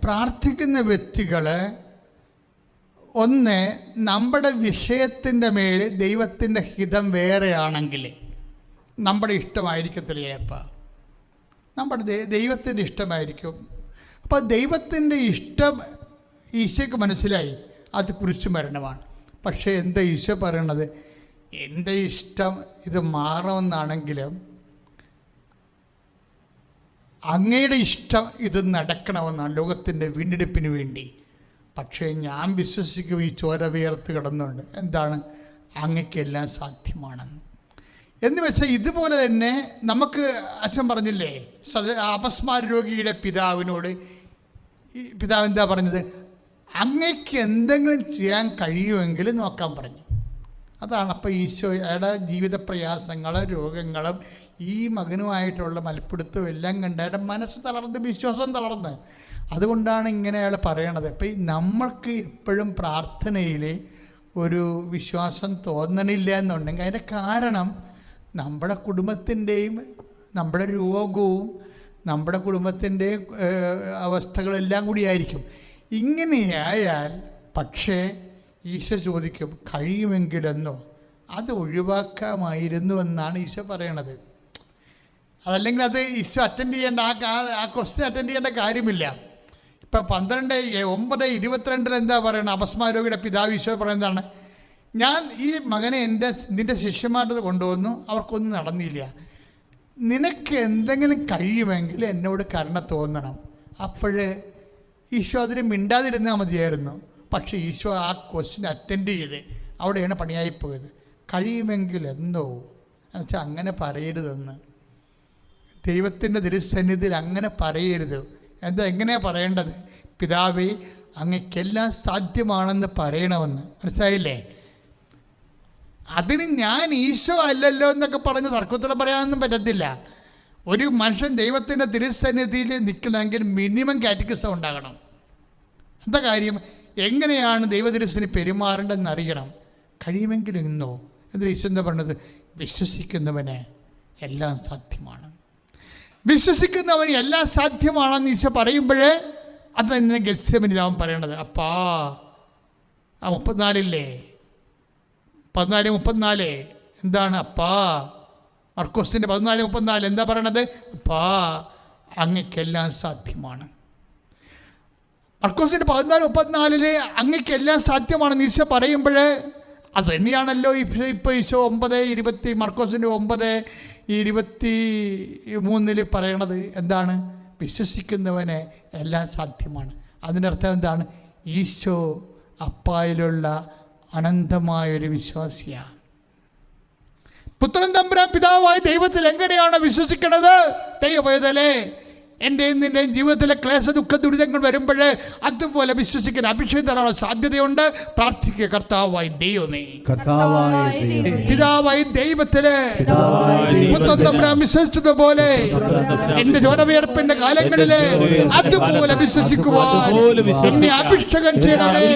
പ്രാർത്ഥിക്കുന്ന വ്യക്തികൾ ഒന്ന്, നമ്മുടെ വിഷയത്തിൻ്റെ മേൽ ദൈവത്തിൻ്റെ ഹിതം വേറെയാണെങ്കിൽ നമ്മുടെ ഇഷ്ടമായിരിക്കത്തില്ല ചിലപ്പോൾ, നമ്മുടെ ദൈവത്തിൻ്റെ ഇഷ്ടമായിരിക്കും. അപ്പോൾ ദൈവത്തിൻ്റെ ഇഷ്ടം ഈശോയ്ക്ക് മനസ്സിലായി, അത് കുരിശ് മരണമാണ്. പക്ഷേ എന്താ ഈശോ പറയണത്? എൻ്റെ ഇഷ്ടം ഇത് മാറണമെന്നാണെങ്കിലും അങ്ങയുടെ ഇഷ്ടം ഇത് നടക്കണമെന്നാണ്, ലോകത്തിൻ്റെ വീണ്ടെടുപ്പിന് വേണ്ടി. പക്ഷേ ഞാൻ വിശ്വസിക്കും ഈ ചോര വിയർത്ത് കിടന്നുണ്ട്, എന്താണ്? അങ്ങയ്ക്കെല്ലാം സാധ്യമാണെന്ന്. എന്ന് വെച്ചാൽ ഇതുപോലെ തന്നെ നമുക്ക് അച്ഛൻ പറഞ്ഞില്ലേ, അപസ്മാര രോഗിയുടെ പിതാവിനോട് ഈ പിതാവ് എന്താ പറഞ്ഞത്? അങ്ങയ്ക്ക് എന്തെങ്കിലും ചെയ്യാൻ കഴിയുമെങ്കിൽ നോക്കാൻ പറഞ്ഞു. അതാണ് അപ്പോൾ ഈശോയുടെ ജീവിത പ്രയാസങ്ങളും രോഗങ്ങളും ഈ മകനുമായിട്ടുള്ള മൽപ്പിടുത്തവും എല്ലാം കണ്ട് അയാളുടെ മനസ്സ് തളർന്ന്, വിശ്വാസം തളർന്ന്. അതുകൊണ്ടാണ് ഇങ്ങനെ അയാൾ പറയണത്. അപ്പം നമ്മൾക്ക് എപ്പോഴും പ്രാർത്ഥനയിൽ ഒരു വിശ്വാസം തോന്നണില്ല എന്നുണ്ടെങ്കിൽ അതിൻ്റെ കാരണം നമ്മുടെ കുടുംബത്തിൻ്റെയും നമ്മുടെ രോഗവും നമ്മുടെ കുടുംബത്തിൻ്റെ അവസ്ഥകളെല്ലാം കൂടിയായിരിക്കും. ഇങ്ങനെയായാൽ പക്ഷേ ഈശോ ചോദിക്കും, കഴിയുമെങ്കിലെന്നോ അത് ഒഴിവാക്കാമായിരുന്നു എന്നാണ് ഈശോ പറയണത്. അതല്ലെങ്കിൽ അത് ഈശോ അറ്റൻഡ് ചെയ്യേണ്ട, ആ ക്വസ്റ്റ്യൻ അറ്റൻഡ് ചെയ്യേണ്ട കാര്യമില്ല. ഇപ്പം 12:9:22 എന്താ പറയണത്? അപസ്മാരോഗിയുടെ പിതാവ് ഈശോ പറയുന്നതാണ്, ഞാൻ ഈ മകനെ നിൻ്റെ ശിഷ്യന്മാരുടെ കൊണ്ടുവന്നു, അവർക്കൊന്നും നടന്നില്ല. നിനക്ക് എന്തെങ്കിലും കഴിയുമെങ്കിൽ എന്നോട് കരുണ തോന്നണം. അപ്പോഴേ ഈശോ അതിന് മിണ്ടാതിരുന്നാൽ മതിയായിരുന്നു. പക്ഷേ ഈശോ ആ ക്വസ്റ്റ്യൻ അറ്റൻഡ് ചെയ്ത് അവിടെയാണ് പണിയായിപ്പോയത്. കഴിയുമെങ്കിൽ എന്നോ എന്നുവെച്ചാൽ അങ്ങനെ പറയരുതെന്ന്, ദൈവത്തിൻ്റെ തിരുസന്നിധിയിൽ അങ്ങനെ പറയരുത്. എങ്ങനെയാണ് പറയേണ്ടത്? പിതാവേ, അങ്ങക്കെല്ലാം സാധ്യമാണെന്ന് പറയണമെന്ന്. മനസ്സിലായില്ലേ? അതിന് ഞാൻ ഈശോ അല്ലല്ലോ എന്നൊക്കെ പറഞ്ഞ് തർക്കത്തോടെ പറയാനൊന്നും പറ്റത്തില്ല. ഒരു മനുഷ്യൻ ദൈവത്തിൻ്റെ തിരുസന്നിധിയിൽ നിൽക്കണമെങ്കിൽ മിനിമം കാറ്റഗിസം ഉണ്ടാകണം. എന്താ കാര്യം? എങ്ങനെയാണ് ദൈവതിരുസന്നിധി പെരുമാറേണ്ടതെന്ന് അറിയണം. കഴിയുമെങ്കിൽ ഇന്നോ എന്നിട്ട് ഈശോ എന്താ പറഞ്ഞത്? വിശ്വസിക്കുന്നവന് എല്ലാം സാധ്യമാണ്. വിശ്വസിക്കുന്നവന് എല്ലാം സാധ്യമാണെന്ന് ഈശോ പറയുമ്പോഴേ അത് തന്നെ ഗെത്സെമനിലാവും പറയണത്. അപ്പാ, ആ 34 14:34 എന്താണ്? അപ്പാ, മർക്കോസിൻ്റെ 14:34 എന്താ പറയണത്? അപ്പാ, അങ്ങയ്ക്കെല്ലാം സാധ്യമാണ്. മർക്കോസിൻ്റെ 14:34 അങ്ങയ്ക്കെല്ലാം സാധ്യമാണെന്ന് ഈശോ പറയുമ്പോൾ അത് തന്നെയാണല്ലോ ഇപ്പോൾ ഈശോ 9:20 മർക്കോസിൻ്റെ 9:23 പറയണത്. എന്താണ്? വിശ്വസിക്കുന്നവന് എല്ലാം സാധ്യമാണ്. അതിൻ്റെ അർത്ഥം എന്താണ്? ഈശോ അപ്പായിലുള്ള അനന്തമായൊരു വിശ്വാസിയാണ്. പുത്രൻ തമ്പുരാൻ പിതാവായ ദൈവത്തിൽ എങ്ങനെയാണ് വിശ്വസിക്കണത്? ദൈവവേദലേ, എൻ്റെയും നിൻ്റെയും ജീവിതത്തിലെ ക്ലേശ ദുഃഖ ദുരിതങ്ങൾ വരുമ്പോൾ അതുപോലെ വിശ്വസിക്കാൻ അഭിഷേകം തരാനുള്ള സാധ്യതയുണ്ട്. പ്രാർത്ഥിക്കുക, കർത്താവായ ദൈവമേ, പിതാവായ ദൈവത്തില് പുത്രൻ തമ്പുരാൻ വിശ്വസിച്ചതുപോലെ എന്റെ ചോരവിയർപ്പിന്റെ കാലങ്ങളില് അതുപോലെ വിശ്വസിക്കുവാൻ എന്നെ അഭിഷേകം ചെയ്യണമേ.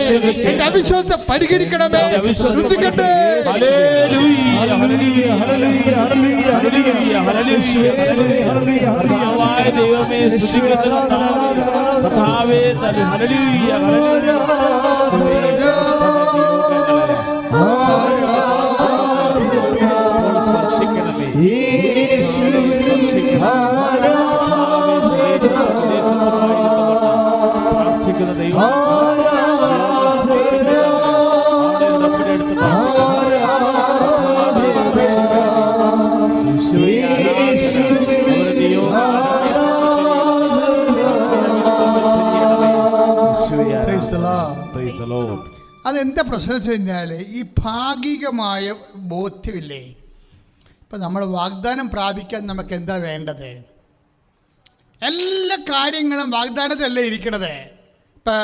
എന്റെ അവിശ്വാസത്തെ പരിഹരിക്കണമേ. ശ്രദ്ധിക്കട്ടെ. അതെന്താ പ്രശ്നം വെച്ച് കഴിഞ്ഞാൽ ഈ ഭാഗികമായ ബോധ്യമില്ലേ. ഇപ്പം നമ്മൾ വാഗ്ദാനം പ്രാപിക്കാൻ നമുക്ക് എന്താ വേണ്ടത്? എല്ലാ കാര്യങ്ങളും വാഗ്ദാനത്തിലല്ലേ ഇരിക്കണത്. ഇപ്പം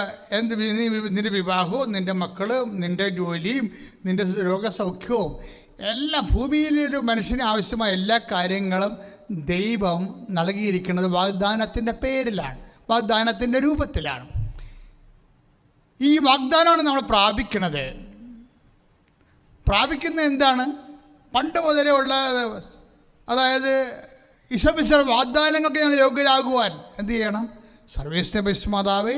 നിൻ്റെ വിവാഹവും നിൻ്റെ മക്കളും നിൻ്റെ ജോലിയും നിൻ്റെ രോഗസൗഖ്യവും എല്ലാ ഭൂമിയിലൊരു മനുഷ്യന് ആവശ്യമായ എല്ലാ കാര്യങ്ങളും ദൈവം നൽകിയിരിക്കുന്നത് വാഗ്ദാനത്തിൻ്റെ പേരിലാണ്, വാഗ്ദാനത്തിൻ്റെ രൂപത്തിലാണ്. ഈ വാഗ്ദാനമാണ് നമ്മൾ പ്രാപിക്കുന്നത്. പ്രാപിക്കുന്നത് എന്താണ്? പണ്ട് മുതലേ ഉള്ള, അതായത് ഈശോ വാഗ്ദാനങ്ങൾക്ക് ഞങ്ങൾ യോഗ്യരാകുവാൻ എന്ത് ചെയ്യണം? സർവേശ്വര പരിശുദ്ധമാതാവേ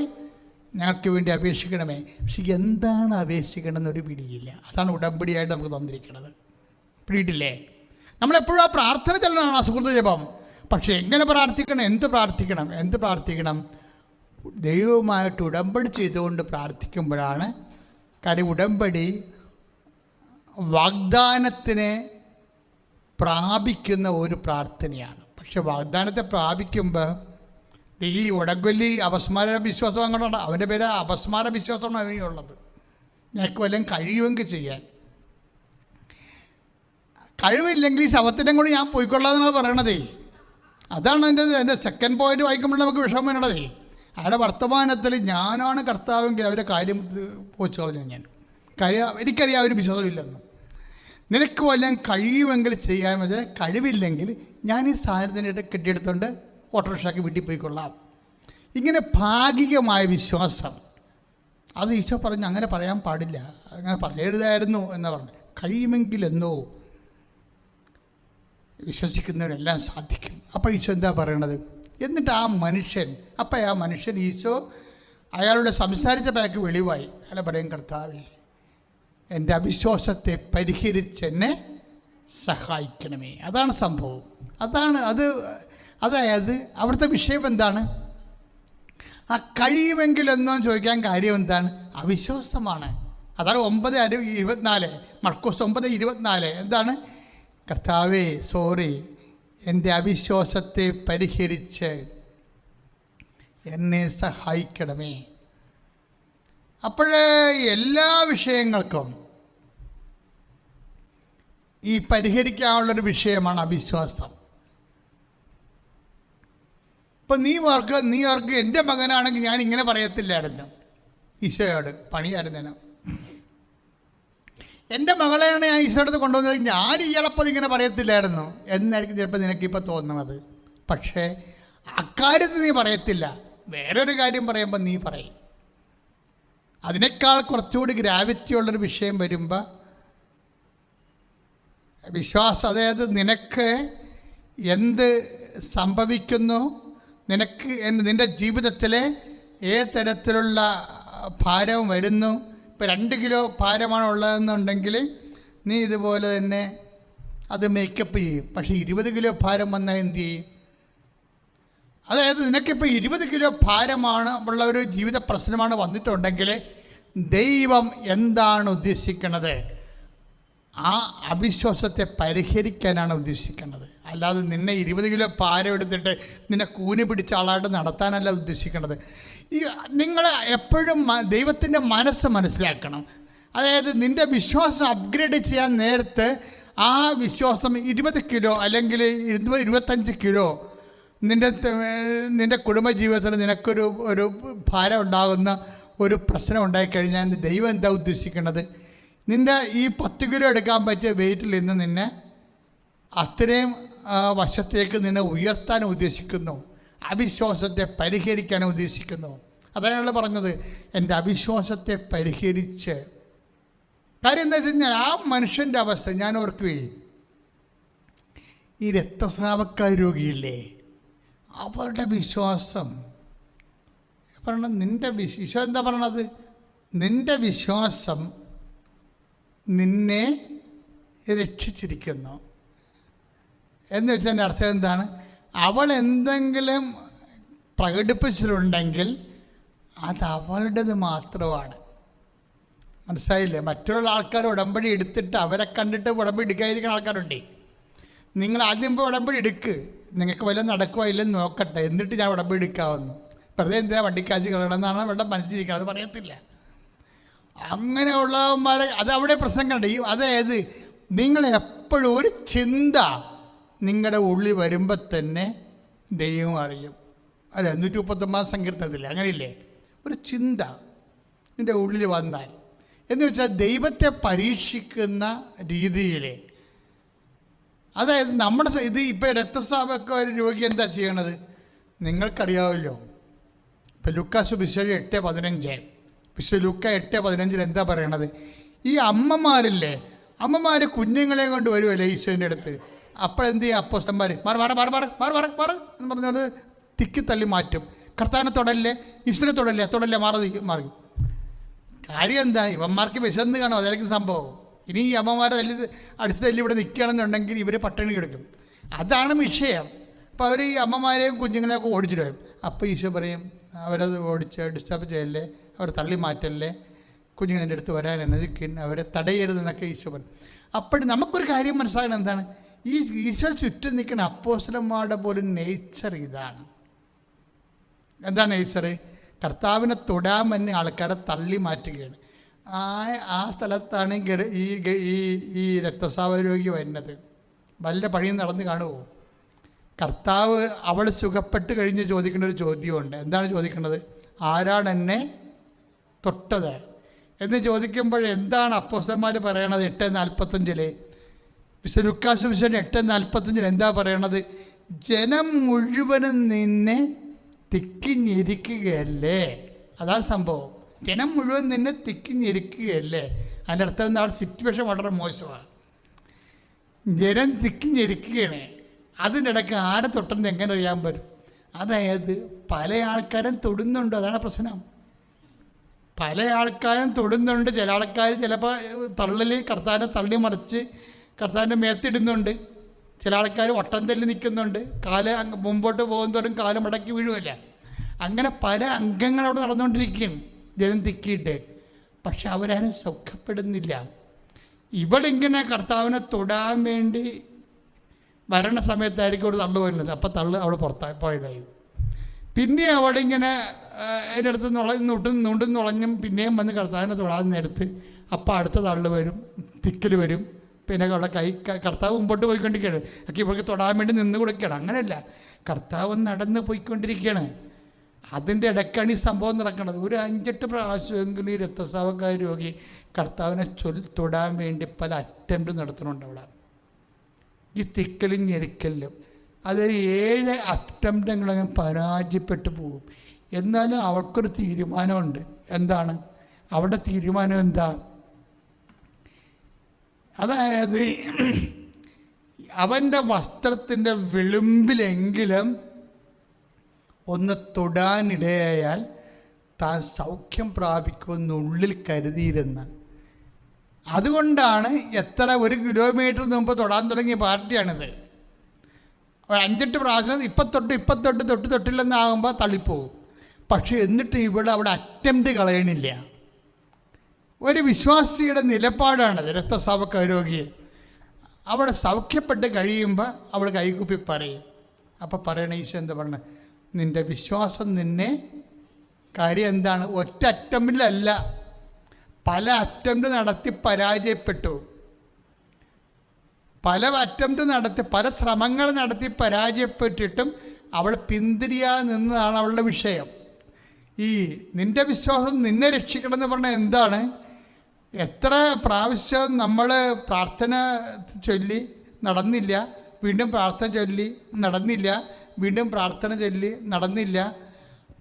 ഞങ്ങൾക്ക് വേണ്ടി അപേക്ഷിക്കണമേ. പക്ഷെ എന്താണ് അപേക്ഷിക്കണമെന്നൊരു പിടിയില്ല. അതാണ് ഉടമ്പടിയായിട്ട് നമുക്ക് തന്നിരിക്കുന്നത്. പിടിയിട്ടില്ലേ? നമ്മളെപ്പോഴും ആ പ്രാർത്ഥന ചെല്ലണം, ആ സുഹൃത്ത് ജപം. പക്ഷെ എങ്ങനെ പ്രാർത്ഥിക്കണം, എന്ത് പ്രാർത്ഥിക്കണം? ദൈവവുമായിട്ട് ഉടമ്പടി ചെയ്തുകൊണ്ട് പ്രാർത്ഥിക്കുമ്പോഴാണ്. കാര്യം ഉടമ്പടി വാഗ്ദാനത്തിനെ പ്രാപിക്കുന്ന ഒരു പ്രാർത്ഥനയാണ്. പക്ഷെ വാഗ്ദാനത്തെ പ്രാപിക്കുമ്പോൾ ഈ ഉടങ്കൊല്ലി അപസ്മാര വിശ്വാസം അങ്ങോട്ടാണ്. അവൻ്റെ പേര് അപസ്മാര വിശ്വാസമാണ് അവനുള്ളത്. നിനക്ക് വല്ലതും കഴിയുമെങ്കിൽ ചെയ്യാൻ. കഴിവില്ലെങ്കിൽ ഈ ശവത്തിൻ്റെ കൂടി ഞാൻ പോയിക്കൊള്ളാമെന്നാണ് പറയണതേ. അതാണ് എൻ്റെ സെക്കൻഡ് പോയിന്റ് വായിക്കുമ്പോൾ നമുക്ക് വിഷമം വേണതേ. അയാളുടെ വർത്തമാനത്തിൽ ഞാനാണ് കർത്താവെങ്കിൽ അവരുടെ കാര്യം പോച്ചു കളഞ്ഞു. എനിക്കറിയാം ഒരു വിശ്വാസമില്ലെന്ന്. നിനക്ക് വല്ലതും കഴിയുമെങ്കിൽ ചെയ്യാൻ വെച്ചാൽ കഴിവില്ലെങ്കിൽ ഞാൻ ഈ സാധനത്തിനായിട്ട് കെട്ടിയെടുത്തുകൊണ്ട് ഓട്ടോറിക്ഷയ്ക്ക് വീട്ടിൽ പോയിക്കൊള്ളാം. ഇങ്ങനെ ഭാഗികമായ വിശ്വാസം, അത് ഈശോ പറഞ്ഞു അങ്ങനെ പറയാൻ പാടില്ല, അങ്ങനെ പറയരുതായിരുന്നു എന്നാണ് പറഞ്ഞു. കഴിയുമെങ്കിലെന്നോ വിശ്വസിക്കുന്നവരെല്ലാം സാധിക്കും. അപ്പോൾ ഈശോ എന്താ പറയണത്? എന്നിട്ട് ആ മനുഷ്യൻ ഈശോ അയാളുടെ സംസാരിച്ച പേക്ക് വെളിവായി. അയാളെ പറയും, കർത്താവേ എൻ്റെ അവിശ്വാസത്തെ പരിഹരിച്ചെന്നെ സഹായിക്കണമേ. അതാണ് സംഭവം. അതായത് അവിടുത്തെ വിഷയം എന്താണ്? ആ കഴിയുമെങ്കിലെന്നോ ചോദിക്കാൻ കാര്യം എന്താണ്? അവിശ്വാസമാണ്. അതാണ് 9:24 മർക്കോസ് 9:24. എന്താണ്? കർത്താവേ സോറി, എൻ്റെ അവിശ്വാസത്തെ പരിഹരിച്ച് എന്നെ സഹായിക്കണമേ. അപ്പോഴേ എല്ലാ വിഷയങ്ങൾക്കും ഈ പരിഹരിക്കാനുള്ളൊരു വിഷയമാണ് അവിശ്വാസം. ഇപ്പം നീ ഓർക്ക് എൻ്റെ മകനാണെങ്കിൽ ഞാൻ ഇങ്ങനെ പറയത്തില്ലായിരുന്നു ഈശോയോട്, പണിയായിരുന്നേനോ. എൻ്റെ മകളെയാണ് ഞാൻ ഈശോയുടെ അടുത്ത് കൊണ്ടുവന്നത്, ഞാൻ ഇയാളപ്പോൾ ഇങ്ങനെ പറയത്തില്ലായിരുന്നു എന്നായിരിക്കും ചിലപ്പോൾ നിനക്കിപ്പോൾ തോന്നണത്. പക്ഷേ അക്കാര്യത്തിൽ നീ പറയത്തില്ല, വേറൊരു കാര്യം പറയുമ്പോൾ നീ പറയും. അതിനേക്കാൾ കുറച്ചുകൂടി ഗ്രാവിറ്റി ഉള്ളൊരു വിഷയം വരുമ്പോൾ വിശ്വാസം, അതായത് നിനക്ക് എന്ത് സംഭവിക്കുന്നു, നിൻ്റെ ജീവിതത്തിൽ ഏത് തരത്തിലുള്ള ഭാരം വരുന്നു. ഇപ്പോൾ 2 കിലോ ഭാരമാണ് ഉള്ളതെന്നുണ്ടെങ്കിൽ നീ ഇതുപോലെ തന്നെ അത് മേക്കപ്പ് ചെയ്യും. പക്ഷേ 20 കിലോ ഭാരം വന്നാൽ എന്ത് ചെയ്യും? അതായത് നിനക്കിപ്പോൾ 20 കിലോ ഭാരമാണ് ഉള്ള ഒരു ജീവിത പ്രശ്നമാണ് വന്നിട്ടുണ്ടെങ്കിൽ ദൈവം എന്താണ് ഉദ്ദേശിക്കുന്നത്? ആ അവിശ്വാസത്തെ പരിഹരിക്കാനാണ് ഉദ്ദേശിക്കുന്നത്. അല്ലാതെ നിന്നെ 20 കിലോ ഭാരം എടുത്തിട്ട് നിന്നെ കൂനി പിടിച്ച ആളായിട്ട് നടത്താനല്ല ഉദ്ദേശിക്കുന്നത്. നിങ്ങൾ എപ്പോഴും ദൈവത്തിൻ്റെ മനസ്സ് മനസ്സിലാക്കണം. അതായത് നിൻ്റെ വിശ്വാസം അപ്ഗ്രേഡ് ചെയ്യാൻ നേരത്ത് ആ വിശ്വാസം 20 കിലോ അല്ലെങ്കിൽ 25 കിലോ നിൻ്റെ കുടുംബജീവിതത്തിൽ നിനക്കൊരു ഭാരം ഉണ്ടാകുന്ന ഒരു പ്രശ്നം ഉണ്ടായിക്കഴിഞ്ഞാൽ ദൈവം എന്താ ഉദ്ദേശിക്കുന്നത്? നിൻ്റെ ഈ 10 കിലോ എടുക്കാൻ പറ്റിയ വെയിറ്റിൽ നിന്ന് നിന്നെ അത്രയും വശത്തേക്ക് നിന്നെ ഉയർത്താൻ ഉദ്ദേശിക്കുന്നു. അവിശ്വാസത്തെ പരിഹരിക്കാൻ ഉദ്ദേശിക്കുന്നു. അതാണ് പറഞ്ഞത്, എൻ്റെ അവിശ്വാസത്തെ പരിഹരിച്ച്. കാര്യം എന്താ വെച്ച് കഴിഞ്ഞാൽ ആ മനുഷ്യൻ്റെ അവസ്ഥ ഞാൻ ഓർക്കുകയും, ഈ രക്തസ്രാവക്കാർ രോഗിയില്ലേ, അവരുടെ വിശ്വാസം പറയണം. ഈശോ എന്താ പറയണത്? നിൻ്റെ വിശ്വാസം നിന്നെ രക്ഷിച്ചിരിക്കുന്നു എന്ന് വെച്ചാൽ എൻ്റെ അർത്ഥം എന്താണ്? അവൾ എന്തെങ്കിലും പ്രകടിപ്പിച്ചിട്ടുണ്ടെങ്കിൽ അത് അവളുടേത് മാത്രമാണ്. മനസ്സിലായില്ലേ? മറ്റുള്ള ആൾക്കാർ ഉടമ്പടി എടുത്തിട്ട് അവരെ കണ്ടിട്ട് ഉടമ്പടി എടുക്കാതിരിക്കുന്ന ആൾക്കാരുണ്ട്. നിങ്ങൾ ആദ്യം ഇപ്പോൾ ഉടമ്പടി എടുക്ക്, നിങ്ങൾക്ക് വല്ലതും നടക്കുമോ ഇല്ലെന്ന് നോക്കട്ടെ, എന്നിട്ട് ഞാൻ ഉടമ്പടി എടുക്കാവുന്നു. വെറുതെ എന്തിനാ വണ്ടിക്കാശ് കളയണമെന്നാണ് അവരുടെ മനസ്സിലിരിക്കുന്നത്. അത് പറയത്തില്ല. അങ്ങനെയുള്ളവന്മാരെ അത് അവിടെ പ്രശ്നം കണ്ടു. അതായത് നിങ്ങളെപ്പോഴും ഒരു ചിന്ത നിങ്ങളുടെ ഉള്ളിൽ വരുമ്പോൾ തന്നെ ദൈവം അറിയും. അല്ല, 139 സങ്കീർത്തനത്തില്ലേ അങ്ങനെയില്ലേ? ഒരു ചിന്ത നിൻ്റെ ഉള്ളിൽ വന്നാൽ എന്ന് വെച്ചാൽ ദൈവത്തെ പരീക്ഷിക്കുന്ന രീതിയിൽ, അതായത് നമ്മുടെ ഇത് ഇപ്പോൾ രക്തസ്രാവമൊക്കെ ഒരു രോഗി എന്താ ചെയ്യണത് നിങ്ങൾക്കറിയാമല്ലോ. ഇപ്പോൾ ലൂക്കാസ് വിശേഷം 8:15 വിശുദ്ധ ലൂക്ക 8:15 എന്താ പറയണത്? ഈ അമ്മമാരില്ലേ, അമ്മമാർ കുഞ്ഞുങ്ങളെ കൊണ്ട് വരുമല്ലേ ഈശോൻ്റെ അടുത്ത്. അപ്പോഴെന്ത് ചെയ്യും അപ്പോസ്തലന്മാർ? മാറ് എന്ന് പറഞ്ഞത് തിക്കി തള്ളി മാറ്റും. കർത്താവിനെ തൊടല്ലേ, ഈശ്വരനെ തൊടല്ലേ, മാറി. കാര്യം എന്താ, ഇവന്മാർക്ക് വിശന്ന് കാണും, അതായിരിക്കും സംഭവം. ഇനി ഈ അമ്മമാരെ അടിച്ചു തല്ലി ഇവിടെ നിൽക്കുകയാണെന്നുണ്ടെങ്കിൽ ഇവർ പട്ടിണി കിടക്കും. അതാണ് വിഷയം. അപ്പോൾ അവർ ഈ അമ്മമാരെയും കുഞ്ഞുങ്ങളെയൊക്കെ ഓടിച്ചിട്ട് വരും. അപ്പോൾ ഈശോ പറയും, അവരത് ഓടിച്ച് ഡിസ്റ്റർബ് ചെയ്യല്ലേ, അവർ തള്ളി മാറ്റല്ലേ, കുഞ്ഞുങ്ങളുടെ അടുത്ത് വരാൻ അനുവദിക്കും, അവരെ തടയരുതെന്നൊക്കെ ഈശോ പറയും. അപ്പോൾ നമുക്കൊരു കാര്യം മനസ്സിലാക്കണം, എന്താണ് ഈ ഈശോ ചുറ്റും നിൽക്കുന്ന അപ്പോസ്തലന്മാരുടെ പോലും നേച്ചർ ഇതാണ്. എന്താണ് നേച്ചർ? കർത്താവിനെ തൊടാൻ തന്നെ ആൾക്കാരെ തള്ളി മാറ്റുകയാണ്. ആ സ്ഥലത്താണ് ഈ രക്തസ്രാവ രോഗി വരുന്നത്. വല്ല പണിയും നടന്ന് കാണുമോ? കർത്താവ് അവൾ സുഖപ്പെട്ട് കഴിഞ്ഞ് ചോദിക്കേണ്ട ഒരു ചോദ്യമുണ്ട്. എന്താണ് ചോദിക്കേണ്ടത്? ആരാണ് എന്നെ തൊട്ടത് എന്ന് ചോദിക്കുമ്പോൾ എന്താണ് അപ്പോസ്തലന്മാർ പറയണത്? 8:45 ലൂക്കാസ് സുവിശേഷം 8:45 എന്താ പറയണത്? ജനം മുഴുവനും നിന്നെ തിക്കിഞ്ഞിരിക്കുകയല്ലേ. അതാണ് സംഭവം. ജനം മുഴുവൻ നിന്നെ തിക്കിഞ്ഞിരിക്കുകയല്ലേ. അതിൻ്റെ അർത്ഥം എന്താ? സിറ്റുവേഷൻ വളരെ മോശമാണ്. ജനം തിക്കിഞ്ഞിരിക്കുകയാണ്. അതിൻ്റെ ഇടയ്ക്ക് ആരെ തൊട്ടെന്ന് എങ്ങനെ അറിയാൻ പറ്റും? അതായത് പല ആൾക്കാരും തൊടുന്നുണ്ട്. അതാണ് പ്രശ്നം. പല ആൾക്കാരും തൊടുന്നുണ്ട്. ചില ആൾക്കാർ ചിലപ്പോൾ കർത്താവിനെ തള്ളി മറിച്ച് കർത്താവിൻ്റെ മേത്തിടുന്നുണ്ട്. ചില ആൾക്കാർ വട്ടം തല്ലി നിൽക്കുന്നുണ്ട്. കാല് മുമ്പോട്ട് പോകുന്നതോറും കാല് മടക്കി വീഴുമല്ല. അങ്ങനെ പല അംഗങ്ങൾ അവിടെ നടന്നുകൊണ്ടിരിക്കുകയാണ് ജനം തിക്കിയിട്ട്. പക്ഷെ അവരാരും സുഖപ്പെടുന്നില്ല. ഇവളിങ്ങനെ കർത്താവിനെ തൊടാൻ വേണ്ടി വരണ സമയത്തായിരിക്കും അവിടെ തള്ളു വരുന്നത്. അപ്പം അവൾ പോയതായി. പിന്നെ അവളിങ്ങനെ അതിൻ്റെ അടുത്ത് നുണ്ടുന്നുളഞ്ഞും പിന്നെയും വന്ന് കർത്താവിനെ തൊടാൻ നേരത്ത് അപ്പം അടുത്ത തള്ളു വരും, തിക്കൽ വരും. പിന്നെ അവളുടെ കർത്താവ് മുമ്പോട്ട് പോയിക്കൊണ്ടിരിക്കുകയാണ്. ഒക്കെ ഇവർക്ക് തൊടാൻ വേണ്ടി നിന്ന് കൊടുക്കുകയാണ്. അങ്ങനെയല്ല, കർത്താവ് നടന്ന് പോയിക്കൊണ്ടിരിക്കുകയാണ്. അതിൻ്റെ ഇടയ്ക്കാണ് ഈ സംഭവം നടക്കുന്നത്. ഒരു 5-8 പ്രാവശ്യമെങ്കിലും ഈ രക്തസ്രാവക്കാരി രോഗി കർത്താവിനെ തൊടാൻ വേണ്ടി പല അറ്റംപ്റ്റ് നടത്തുന്നുണ്ട് അവിടെ. ഈ തിക്കലും ഞെരിക്കലും അത് 7 അറ്റംപ്റ്റങ്ങളങ്ങ് പരാജയപ്പെട്ടു പോകും. എന്നാലും അവൾക്കൊരു തീരുമാനമുണ്ട്. എന്താണ് അവിടെ തീരുമാനം? എന്താ? അതായത് അവൻ്റെ വസ്ത്രത്തിൻ്റെ വിളിമ്പിലെങ്കിലും ഒന്ന് തൊടാനിടയായാൽ താൻ സൗഖ്യം പ്രാപിക്കുമെന്നുള്ളിൽ കരുതിയിരുന്ന. അതുകൊണ്ടാണ് 1 കിലോമീറ്റർ മുമ്പ് തൊടാൻ തുടങ്ങിയ പാർട്ടിയാണിത്. 5-8 പ്രാവശ്യം തൊട്ടില്ലെന്നാകുമ്പോൾ തള്ളിപ്പോകും. പക്ഷെ എന്നിട്ട് ഇവിടെ അവിടെ അറ്റംപ്റ്റ് കളയണില്ല. ഒരു വിശ്വാസിയുടെ നിലപാടാണത്. രക്തസ്രാവ രോഗിയെ അവിടെ സൗഖ്യപ്പെട്ട് കഴിയുമ്പോൾ അവൾ കൈകുപ്പി പറയും. അപ്പോൾ പറയണ ഈശോ എന്താ പറഞ്ഞത്? നിൻ്റെ വിശ്വാസം നിന്നെ. കാര്യം എന്താണ്? ഒറ്റ അറ്റംപ്റ്റിലല്ല, പല അറ്റംപ്റ്റ് നടത്തി പരാജയപ്പെട്ടു. പല ശ്രമങ്ങൾ നടത്തി പരാജയപ്പെട്ടിട്ടും അവൾ പിന്തിരിയാതെ നിന്നതാണ് അവളുടെ വിഷയം. ഈ നിൻ്റെ വിശ്വാസം നിന്നെ രക്ഷിക്കണമെന്ന് പറഞ്ഞാൽ എന്താണ്? എത്ര പ്രാവശ്യം നമ്മൾ പ്രാർത്ഥന ചൊല്ലി നടന്നില്ല, വീണ്ടും പ്രാർത്ഥന ചൊല്ലി നടന്നില്ല, വീണ്ടും പ്രാർത്ഥന ചൊല്ലി നടന്നില്ല.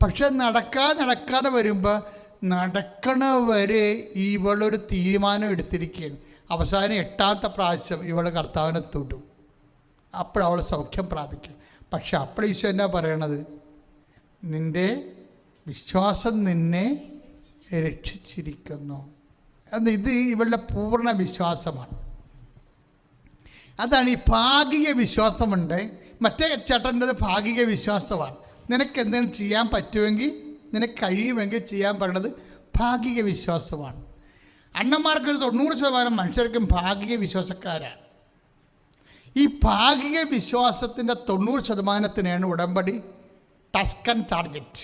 പക്ഷെ നടക്കാതെ വരുമ്പോൾ നടക്കണ വരെ ഇവളൊരു തീരുമാനം എടുത്തിരിക്കുകയാണ്. അവസാനം 8ാമത്തെ പ്രാവശ്യം ഇവൾ കർത്താവിനെ തൊടും. അപ്പോഴവൾ സൗഖ്യം പ്രാപിക്കും. പക്ഷെ അപ്പോൾ ഈശോ എന്നാ പറയണത്? നിൻ്റെ വിശ്വാസം നിന്നെ രക്ഷിച്ചിരിക്കുന്നു. ഇത് ഇവളുടെ പൂർണ്ണ വിശ്വാസമാണ്. അതാണ് ഈ ഭാഗിക വിശ്വാസമുണ്ട്. മറ്റേ ചേട്ടൻ്റെത് ഭാഗിക വിശ്വാസമാണ്. നിനക്ക് എന്തെങ്കിലും ചെയ്യാൻ പറ്റുമെങ്കിൽ, നിനക്ക് കഴിയുമെങ്കിൽ ചെയ്യാൻ പറയുന്നത് ഭാഗിക വിശ്വാസമാണ്. അണ്ണന്മാർക്കൊരു 90% മനുഷ്യർക്കും ഭാഗിക വിശ്വാസക്കാരാണ്. ഈ ഭാഗിക വിശ്വാസത്തിൻ്റെ 90%-നെയാണ് ഉടമ്പടി ടാസ്ക് ആൻഡ് ടാർഗറ്റ്.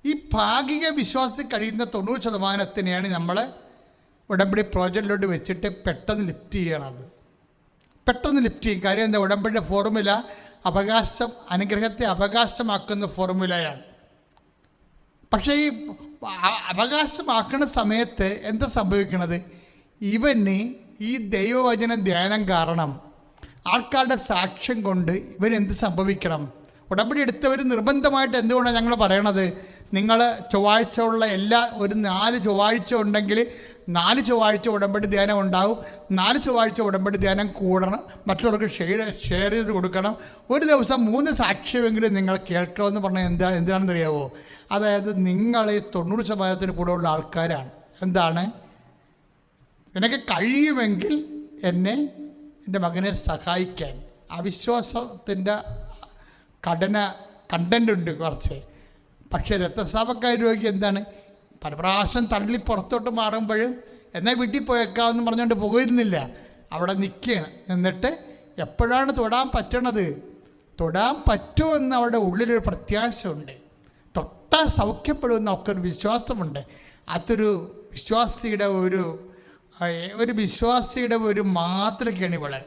ഈ ഭാഗിക വിശ്വാസത്തിൽ കഴിയുന്ന 90%-നെയാണ് നമ്മൾ ഉടമ്പടി പ്രോജക്റ്റിലോട്ട് വെച്ചിട്ട് പെട്ടെന്ന് ലിഫ്റ്റ് ചെയ്യണത്. പെട്ടെന്ന് ലിഫ്റ്റ് ചെയ്യും. കാര്യം എന്താ? ഉടമ്പടിയുടെ ഫോർമുല അനുഗ്രഹത്തെ അവകാശമാക്കുന്ന ഫോർമുലയാണ്. പക്ഷേ ഈ അവകാശമാക്കുന്ന സമയത്ത് എന്താ സംഭവിക്കണത്? ഇവന് ഈ ദൈവവചന ധ്യാനം കാരണം ആൾക്കാരുടെ സാക്ഷ്യം കൊണ്ട് ഇവനെന്ത് സംഭവിക്കണം? ഉടമ്പടി എടുത്തവർ നിർബന്ധമായിട്ട് എന്തുകൊണ്ടാണ് ഞങ്ങൾ പറയണത്? നിങ്ങൾ ചൊവ്വാഴ്ച ഉള്ള ഒരു 4 ചൊവ്വാഴ്ച ഉണ്ടെങ്കിൽ 4 ചൊവ്വാഴ്ച ഉടമ്പടി ധ്യാനം ഉണ്ടാവും. 4 ചൊവ്വാഴ്ച ഉടമ്പടി ധ്യാനം കൂടണം, മറ്റുള്ളവർക്ക് ഷെയർ ചെയ്ത് കൊടുക്കണം. ഒരു ദിവസം 3 സാക്ഷ്യമെങ്കിലും നിങ്ങൾ കേൾക്കണമെന്ന് പറഞ്ഞാൽ എന്തിനാണെന്ന് അറിയാവോ? അതായത് നിങ്ങൾ 90% കൂടെ ഉള്ള ആൾക്കാരാണ്. എന്താണ്? നിനക്ക് കഴിയുമെങ്കിൽ എൻ്റെ മകനെ സഹായിക്കാൻ. അവിശ്വാസത്തിൻ്റെ കണ്ടൻ്റ് ഉണ്ട് കുറച്ച്. പക്ഷേ രക്തസ്രാവക്കാർ രോഗി എന്താണ്? പലപ്രാവശ്യം തള്ളി പുറത്തോട്ട് മാറുമ്പോഴും എന്നാൽ വീട്ടിൽ പോയേക്കാമെന്ന് പറഞ്ഞുകൊണ്ട് പോയിരുന്നില്ല, അവിടെ നിൽക്കുകയാണ്. എന്നിട്ട് എപ്പോഴാണ് തൊടാൻ പറ്റണത്, തൊടാൻ പറ്റുമെന്ന് അവിടെ ഉള്ളിലൊരു പ്രത്യാശയുണ്ട്. തൊട്ടാൽ സൗഖ്യപ്പെടുമെന്ന് ഒക്കെ ഒരു വിശ്വാസമുണ്ട്. അതൊരു വിശ്വാസിയുടെ ഒരു മാതൃകയാണ് ഇവളെ.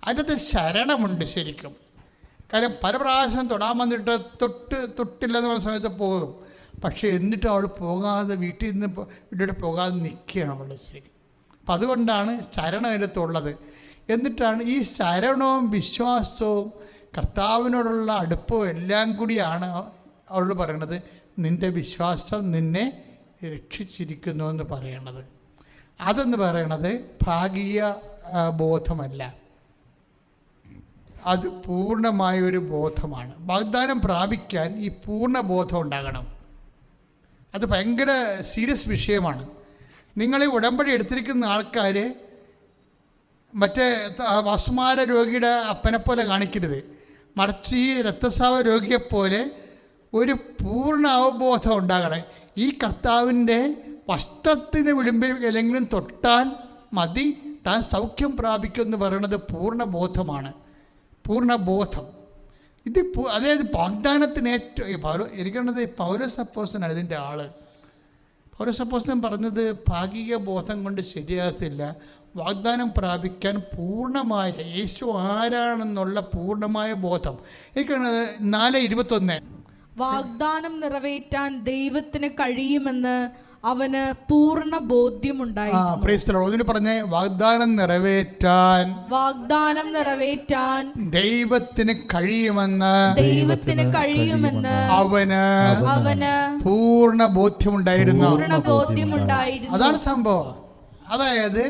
അതിനകത്ത് ശരണമുണ്ട് ശരിക്കും. കാര്യം പല പ്രാവശ്യം തൊടാൻ വന്നിട്ട് തൊട്ടില്ലെന്ന് പറഞ്ഞ സമയത്ത് പോകും. പക്ഷേ എന്നിട്ട് അവൾ പോകാതെ വീട്ടിൽ പോകാതെ നിൽക്കുകയാണ് അവൾ ശരിക്കും. അപ്പം അതുകൊണ്ടാണ് ശരണം അതിനകത്തുള്ളത്. എന്നിട്ടാണ് ഈ ശരണവും വിശ്വാസവും കർത്താവിനോടുള്ള അടുപ്പവും എല്ലാം കൂടിയാണ് അവൾ പറയണത്, നിൻ്റെ വിശ്വാസം നിന്നെ രക്ഷിച്ചിരിക്കുന്നു എന്ന് പറയണത്. അതെന്ന് പറയണത് ഭാഗിക ബോധമല്ല, അത് പൂർണ്ണമായൊരു ബോധമാണ്. വാഗ്ദാനം പ്രാപിക്കാൻ ഈ പൂർണ്ണ ബോധം ഉണ്ടാകണം. അത് ഭയങ്കര സീരിയസ് വിഷയമാണ്. നിങ്ങൾ ഈ ഉടമ്പടി എടുത്തിരിക്കുന്ന ആൾക്കാർ മറ്റേ വസുമാര രോഗിയുടെ അപ്പനെപ്പോലെ കാണിക്കരുത്. മറിച്ച് ഈ രക്തസ്രാവ രോഗിയെപ്പോലെ ഒരു പൂർണ്ണ അവബോധം ഉണ്ടാകണം. ഈ കർത്താവിൻ്റെ വസ്ത്രത്തിന് വിളിമ്പിൽ ഏതെങ്കിലും തൊട്ടാൽ മതി താൻ സൗഖ്യം പ്രാപിക്കുമെന്ന് പറയുന്നത് പൂർണ്ണബോധമാണ്. പൂർണ്ണബോധം ഇത് അതായത് വാഗ്ദാനത്തിന് ഏറ്റവും എനിക്കത് പൗലോസ് അപ്പോസ്തലനാണ് ഇതിൻ്റെ ആൾ. പൗലോസ് അപ്പോസ്തലൻ പറഞ്ഞത് ഭാഗിക ബോധം കൊണ്ട് ശരിയാകത്തില്ല, വാഗ്ദാനം പ്രാപിക്കാൻ പൂർണ്ണമായ യേശു ആരാണെന്നുള്ള പൂർണ്ണമായ ബോധം. എനിക്കാണ് 4:21 വാഗ്ദാനം നിറവേറ്റാൻ ദൈവത്തിന് കഴിയുമെന്ന് അവന് പൂർണ്ണ ബോധ്യമുണ്ടായിരുന്നു. പറഞ്ഞേ, വാഗ്ദാനം നിറവേറ്റാൻ ദൈവത്തിന് കഴിയുമെന്ന് അവന് പൂർണ്ണ ബോധ്യമുണ്ടായിരുന്നു. അതാണ് സംഭവം. അതായത്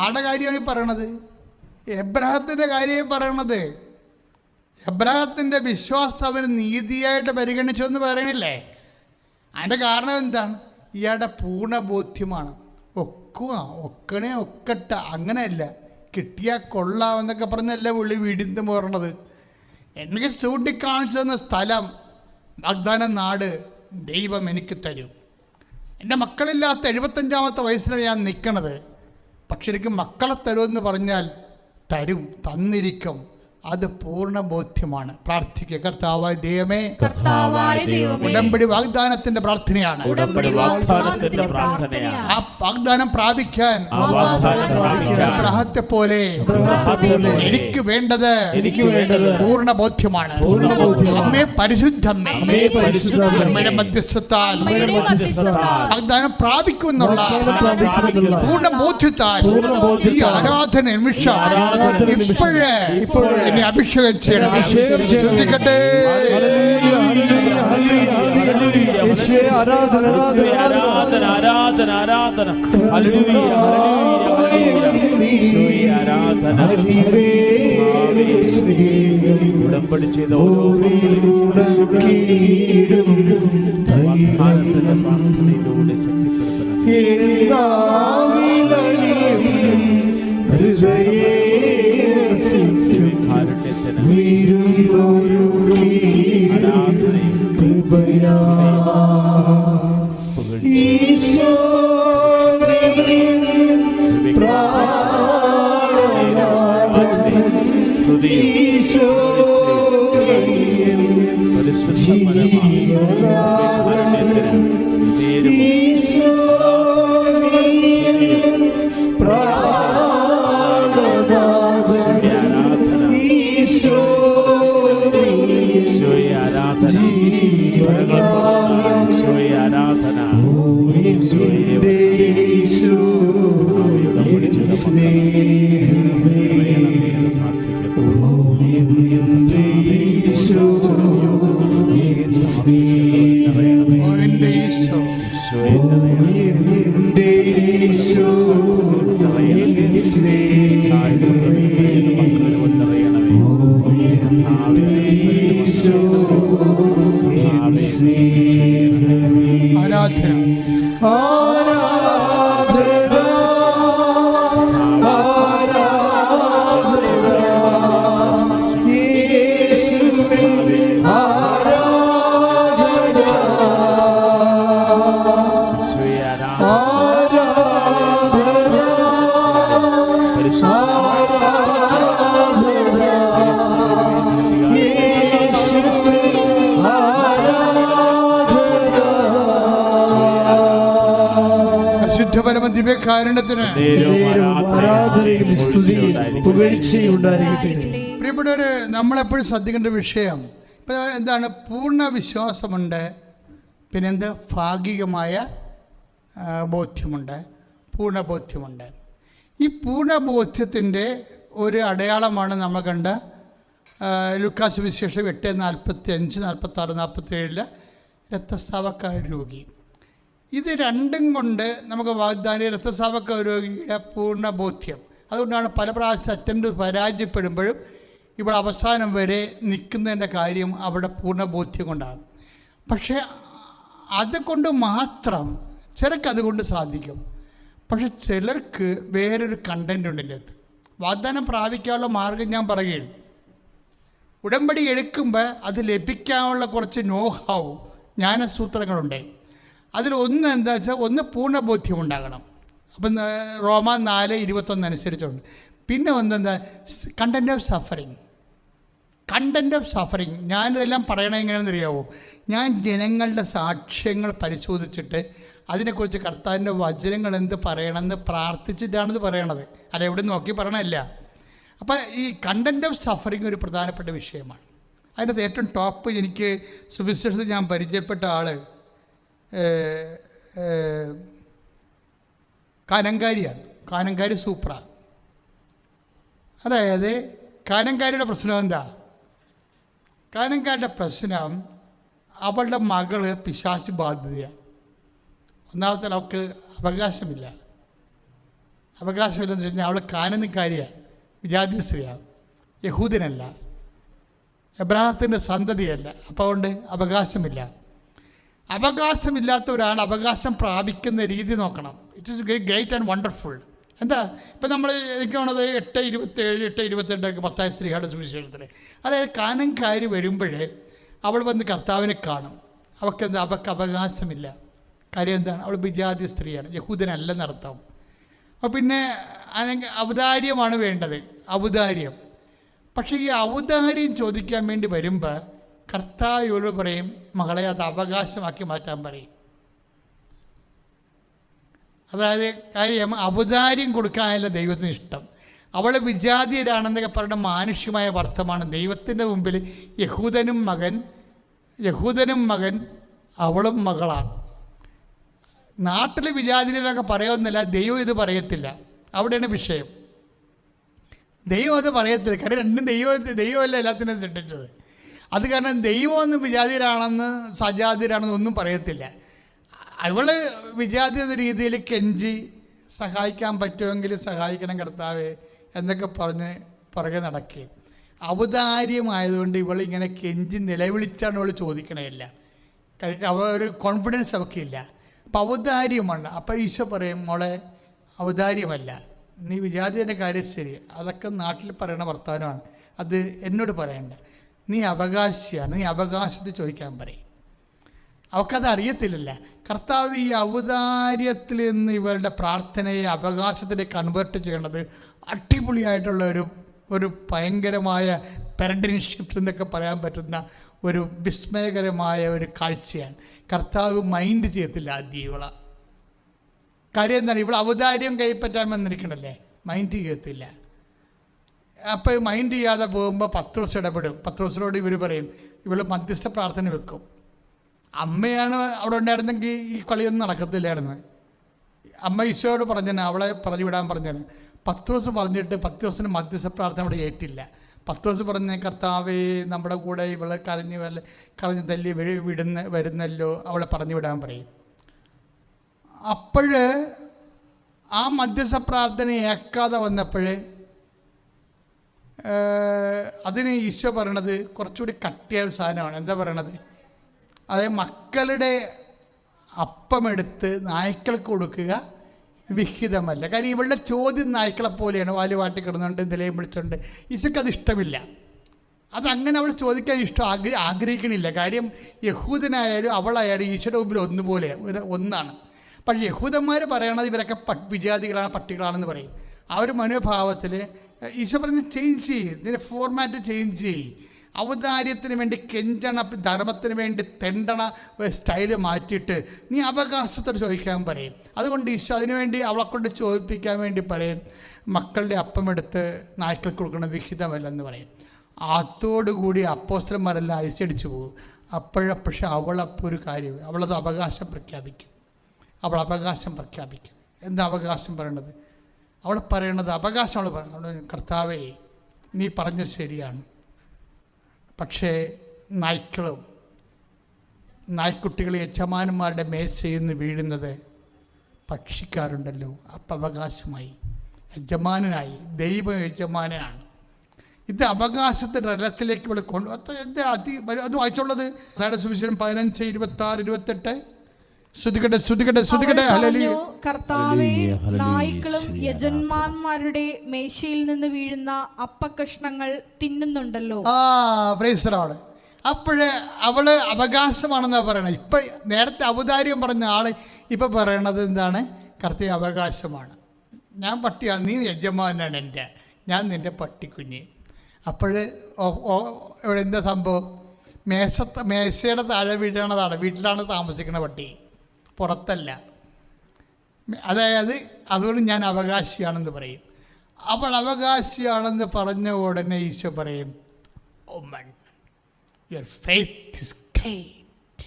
ആളുടെ കാര്യമാണ് ഈ പറയണത്, എബ്രാഹത്തിന്റെ കാര്യം പറയണത്. എബ്രാഹത്തിന്റെ വിശ്വാസം അവന് നീതിയായിട്ട് പരിഗണിച്ചു എന്ന് പറയണില്ലേ? അതിൻ്റെ കാരണം എന്താണ്? ഇയാളുടെ പൂർണ്ണ ബോധ്യമാണ്. ഒക്കട്ട അങ്ങനെയല്ല, കിട്ടിയാൽ കൊള്ളാമെന്നൊക്കെ പറഞ്ഞല്ല പുള്ളി വീടിന്ന് പോരണത്. എനിക്ക് ചൂണ്ടിക്കാണിച്ചു തന്ന സ്ഥലം, വാഗ്ദാന നാട് ദൈവം എനിക്ക് തരും. എൻ്റെ മക്കളില്ലാത്ത 75-ാമത്തെ വയസ്സിലാണ് ഞാൻ നിൽക്കണത്. പക്ഷെ എനിക്ക് മക്കളെ തരുമെന്ന് പറഞ്ഞാൽ തരും, തന്നിരിക്കും. അത് പൂർണ്ണ ബോധ്യമാണ്. പ്രാർത്ഥിക്കുക, കർത്താവായ ദൈവമേ, ഉടമ്പടി വാഗ്ദാനത്തിന്റെ പ്രാർത്ഥനയാണ്. ആ വാഗ്ദാനം പ്രാപിക്കാൻ അബ്രാഹത്തെ പോലെ എനിക്ക് വേണ്ടത് പൂർണ്ണ ബോധ്യമാണ്. അമ്മേ പരിശുദ്ധമ്മേ, അമ്മയുടെ മധ്യസ്ഥത്താൽ വാഗ്ദാനം പ്രാപിക്കുമെന്നുള്ള പൂർണ്ണ ബോധ്യത്താൽ ഈ ആരാധന നിമിഷം ഇപ്പോഴേ അഭിഷേകം ചെയ്യണം. ശ്രദ്ധിക്കട്ടെ. ഉടമ്പടി ചെയ്ത പ്രാർത്ഥനയിലൂടെ പ്രിയപ്പെട്ടവര്, നമ്മളെപ്പോഴും ശ്രദ്ധിക്കേണ്ട വിഷയം ഇപ്പം എന്താണ്? പൂർണ്ണ വിശ്വാസമുണ്ട്, പിന്നെന്ത്? ഭാഗികമായ ബോധ്യമുണ്ട്, പൂർണ്ണ ബോധ്യമുണ്ട്. ഈ പൂർണ്ണ ബോധ്യത്തിൻ്റെ ഒരു അടയാളമാണ് നമ്മൾ കണ്ട ലൂക്കാ സുവിശേഷം 8:45, 46, 47 രക്തസ്രാവക്കാര രോഗി. ഇത് രണ്ടും കൊണ്ട് നമുക്ക് വാഗ്ദാനം രക്തസ്രാവക്കാര രോഗിയുടെ പൂർണ്ണ ബോധ്യം. അതുകൊണ്ടാണ് പല പ്രാവശ്യം അറ്റംപ്റ്റ് പരാജയപ്പെടുമ്പോഴും ഇവിടെ അവസാനം വരെ നിൽക്കുന്നതിൻ്റെ കാര്യം അവിടെ പൂർണ്ണ ബോധ്യം കൊണ്ടാണ്. പക്ഷേ അതുകൊണ്ട് മാത്രം ചിലർക്ക് അതുകൊണ്ട് സാധിക്കും. പക്ഷെ ചിലർക്ക് വേറൊരു കണ്ടൻ്റ് ഉണ്ട് ഇതിൻ്റെ അകത്ത്. വാഗ്ദാനം പ്രാപിക്കാനുള്ള മാർഗം ഞാൻ പറയുകയാണ്. ഉടമ്പടി എടുക്കുമ്പോൾ അത് ലഭിക്കാനുള്ള കുറച്ച് നോഹാവ് ജ്ഞാനസൂത്രങ്ങളുണ്ട്. അതിലൊന്ന് എന്താ വെച്ചാൽ, ഒന്ന് പൂർണ്ണ ബോധ്യം ഉണ്ടാകണം. അപ്പം റോമ 4:21 അനുസരിച്ചുണ്ട്. പിന്നെ ഒന്നെന്താ? Content of suffering. Content of suffering. ഞാനിതെല്ലാം പറയണത് എങ്ങനെയാണെന്ന് അറിയാമോ? ഞാൻ ജനങ്ങളുടെ സാക്ഷ്യങ്ങൾ പരിശോധിച്ചിട്ട് അതിനെക്കുറിച്ച് കർത്താവിൻ്റെ വചനങ്ങൾ എന്ത് പറയണമെന്ന് പ്രാർത്ഥിച്ചിട്ടാണിത് പറയണത്, അല്ല എവിടെ നോക്കി പറയണമല്ല. അപ്പം ഈ കണ്ടൻറ് ഓഫ് സഫറിങ് ഒരു പ്രധാനപ്പെട്ട വിഷയമാണ്. അതിനകത്ത് ഏറ്റവും ടോപ്പ് എനിക്ക് സുവിശേഷത്തിൽ ഞാൻ പരിചയപ്പെട്ട ആൾ കാനങ്കാരിയാണ്. കാനങ്കാരി സൂപ്പറാണ്. അതായത് കാനങ്കാരിയുടെ പ്രശ്നം എന്താ? കാനങ്കാരിയുടെ പ്രശ്നം അവളുടെ മകള് പിശാച് ബാധിതയാണ്. ഒന്നാമത്തെ അവൾക്ക് അവകാശമില്ല. അവകാശമില്ലെന്ന് വെച്ച് കഴിഞ്ഞാൽ അവൾ കാനനക്കാരിയാണ്, വിജാതി സ്ത്രീയാണ്, യഹൂദനല്ല, എബ്രാഹത്തിൻ്റെ സന്തതിയല്ല. അപ്പോൾ അതുകൊണ്ട് അവകാശമില്ല. അവകാശമില്ലാത്തവരാണ് അവകാശം പ്രാപിക്കുന്ന രീതി നോക്കണം. It is great and wonderful. എന്താ ഇപ്പം നമ്മൾ എനിക്കാണത് 8:27, 8:28 10 സ്ത്രീകളുടെ സുവിശേഷത്തിൽ, അതായത് കാനൻകാരി വരുമ്പോഴേ അവൾ വന്ന് കർത്താവിനെ കാണും. അവൾക്കെന്താ? അവൾക്ക് അവകാശമില്ല. കാര്യം എന്താണ്? അവൾ വിജാതി സ്ത്രീയാണ്, യഹൂദനല്ലെന്നർത്ഥം. അപ്പോൾ പിന്നെ ഔദാര്യമാണ് വേണ്ടത്, ഔദാര്യം. പക്ഷേ ഈ ഔദാര്യം ചോദിക്കാൻ വേണ്ടി വരുമ്പോൾ കർത്താവിനോട് പറയും, മകളെ അത് അവകാശമാക്കി മാറ്റാൻ പറയും. അതായത് കാര്യം ഔദാര്യം കൊടുക്കാനല്ല ദൈവത്തിന് ഇഷ്ടം. അവൾ വിജാതിയരാണെന്നൊക്കെ പറയുന്ന മാനുഷ്യമായ അർത്ഥമാണ്. ദൈവത്തിൻ്റെ മുമ്പിൽ യഹൂദനും മകൻ അവളും മകളാണ്. നാട്ടിൽ വിജാതിരൊക്കെ പറയുമെന്നില്ല, ദൈവം ഇത് പറയത്തില്ല. അവിടെയാണ് വിഷയം. ദൈവം അത് പറയത്തില്ല. കാര്യം രണ്ടും ദൈവമല്ല എല്ലാത്തിനും സൃഷ്ടിച്ചത്. അത് കാരണം ദൈവമൊന്നും വിജാതിരാണെന്ന് സജാതിരാണെന്ന് ഒന്നും പറയത്തില്ല. അവൾ വിജാതി എന്ന രീതിയിൽ കെഞ്ചി സഹായിക്കാൻ പറ്റുമെങ്കിൽ സഹായിക്കണം കർത്താവേ എന്നൊക്കെ പറഞ്ഞ് പുറകെ നടക്കുകയും, ഔദാര്യമായതുകൊണ്ട് ഇവൾ ഇങ്ങനെ കെഞ്ചി നിലവിളിച്ചാണ് അവൾ ചോദിക്കണമില്ല. അവൾ ഒരു കോൺഫിഡൻസ് അവൾക്കില്ല. അപ്പം ഔദാര്യമാണ്. അപ്പം ഈശോ പറയും, മോളെ ഔദാര്യമല്ല, നീ വിജാതിയുടെ കാര്യം ശരി, അതൊക്കെ നാട്ടിൽ പറയണ വർത്തമാനമാണ്, അത് എന്നോട് പറയണ്ട. നീ അവകാശിയാണ്, നീ അവകാശത്തിൽ ചോദിക്കാൻ പറയും. അവൾക്കത് അറിയത്തില്ലല്ല. കർത്താവ് ഈ ഔദാര്യത്തിൽ നിന്ന് ഇവരുടെ പ്രാർത്ഥനയെ അവകാശത്തിലേക്ക് കൺവേർട്ട് ചെയ്യണത് അടിപൊളിയായിട്ടുള്ള ഒരു ഭയങ്കരമായ പാരഡൈം ഷിഫ്റ്റ് എന്നൊക്കെ പറയാൻ പറ്റുന്ന ഒരു വിസ്മയകരമായ ഒരു കാഴ്ചയാണ്. കർത്താവ് മൈൻഡ് ചെയ്യത്തില്ല ആദ്യം ഇവളെ. കാര്യം എന്താണ്? ഇവൾ ഔദാര്യം കൈപ്പറ്റാൻ വന്നിരിക്കണല്ലേ, മൈൻഡ് ചെയ്യത്തില്ല. അപ്പോൾ മൈൻഡ് ചെയ്യാതെ പോകുമ്പോൾ പത്രോസ് ഇടപെടും. പത്രോസിനോട് ഇവർ പറയും, ഇവൾ മധ്യസ്ഥ പ്രാർത്ഥന വെക്കും. അമ്മയാണ് അവിടെ ഉണ്ടായിരുന്നെങ്കിൽ ഈ കളിയൊന്നും നടക്കത്തില്ലായിരുന്നു. അമ്മ ഈശോയോട് പറഞ്ഞാൽ അവളെ പറഞ്ഞു വിടാൻ പറഞ്ഞാൽ പത്രോസ് പറഞ്ഞിട്ട് പത്രോസിന് മധ്യസ്ഥ പ്രാർത്ഥന അവിടെ ഏറ്റില്ല. പത്രോസ് പറഞ്ഞ, കർത്താവേ നമ്മുടെ കൂടെ ഇവളെ കരഞ്ഞ് തല്ലി വരുന്നല്ലോ, അവളെ പറഞ്ഞു വിടാൻ പറയും. ആ മധ്യസ്ഥ പ്രാർത്ഥന ഏക്കാതെ വന്നപ്പോൾ അതിന് ഈശോ പറയണത് കുറച്ചുകൂടി കട്ടിയ ഒരു സാധനമാണ്. എന്താ പറയണത്? അതായത് മക്കളുടെ അപ്പമെടുത്ത് നായ്ക്കൾക്ക് കൊടുക്കുക വിഹിതമല്ല. കാര്യം ഇവളുടെ ചോദ്യം നായ്ക്കളെ പോലെയാണ്, വാലുവാട്ടി കിടന്നുകൊണ്ട് എന്തെങ്കിലും വിളിച്ചുകൊണ്ട്. ഈശോയ്ക്ക് അത് ഇഷ്ടമില്ല. അതങ്ങനെ അവൾ ചോദിക്കാൻ ആഗ്രഹിക്കണില്ല. കാര്യം യഹൂദനായാലും അവളായാലും ഈശോയുടെ മുമ്പിൽ ഒന്നുപോലെ ഒന്നാണ്. പക്ഷേ യഹൂദന്മാർ പറയണത് ഇവരൊക്കെ വിജാതികളാണ്, പട്ടികളാണെന്ന് പറയും. ആ ഒരു മനോഭാവത്തിൽ ഈശോ പറഞ്ഞ് ചേഞ്ച് ചെയ്യും, ഇതിൻ്റെ ഫോർമാറ്റ് ചേഞ്ച് ചെയ്യും. ഔദാര്യത്തിന് വേണ്ടി കെഞ്ചണ, ധർമ്മത്തിന് വേണ്ടി തെണ്ടണ സ്റ്റൈല് മാറ്റിയിട്ട് നീ അവകാശത്തോട് ചോദിക്കാൻ പറയും. അതുകൊണ്ട് ഈശോ അതിനുവേണ്ടി അവളെ കൊണ്ട് ചോദിപ്പിക്കാൻ വേണ്ടി പറയും, മക്കളുടെ അപ്പമെടുത്ത് നായ്ക്കൾക്ക് കൊടുക്കണം, വിഹിതമല്ലെന്ന് പറയും. അതോടുകൂടി അപ്പോസ്തലന്മാരെല്ലാം ഐസടിച്ചു പോകും. പക്ഷേ അവളപ്പോൾ ഒരു കാര്യം, അവളത് അവകാശം പ്രഖ്യാപിക്കും. എന്താ അവകാശം പറയണത്? അവൾ പറയണത് അവകാശം. അവൾ കർത്താവേ, നീ പറഞ്ഞത് ശരിയാണ്, പക്ഷേ നായ്ക്കുട്ടികൾ യജമാനന്മാരുടെ മേശയിൽ നിന്ന് വീഴുന്നത് ഭക്ഷിക്കാറുണ്ടല്ലോ. അപ്പം അവകാശമായി, യജമാനായി, ദൈവം യജമാനാണ്. ഇത് അവകാശത്തിൻ്റെ തലത്തിലേക്ക് ഇവിടെ കൊണ്ടു. അത് വായിച്ചുള്ളത് സുവിശേഷം 15:26-28. കർത്താവേ, നായ്ക്കളും യജമാന്മാരുടെ മേശയിൽ നിന്ന് വീഴുന്ന അപ്പക്കഷ്ണങ്ങൾ തിന്നുന്നുണ്ടല്ലോ. അപ്പോഴേ അവള് അവകാശമാണെന്നാ പറയണത്. ഇപ്പൊ നേരത്തെ ഔദാര്യം പറഞ്ഞ ആള് ഇപ്പൊ പറയണത് എന്താണ്? കർത്താവ് അവകാശമാണ്. ഞാൻ പട്ടിയാണ്, നീ യജമാനാണ് എൻ്റെ, ഞാൻ നിൻ്റെ പട്ടിക്കുഞ്ഞ്. ഇവിടെ എന്താ സംഭവം? മേശയുടെ താഴെ വീഴണതാണ്. വീട്ടിലാണ് താമസിക്കുന്ന പട്ടി, പുറത്തല്ല. അതായത് അതുകൊണ്ട് ഞാൻ അവകാശിയാണെന്ന് പറയും. അവൾ അവകാശിയാണെന്ന് പറഞ്ഞ ഉടനെ ഈശോ പറയും, "Woman, your faith is great."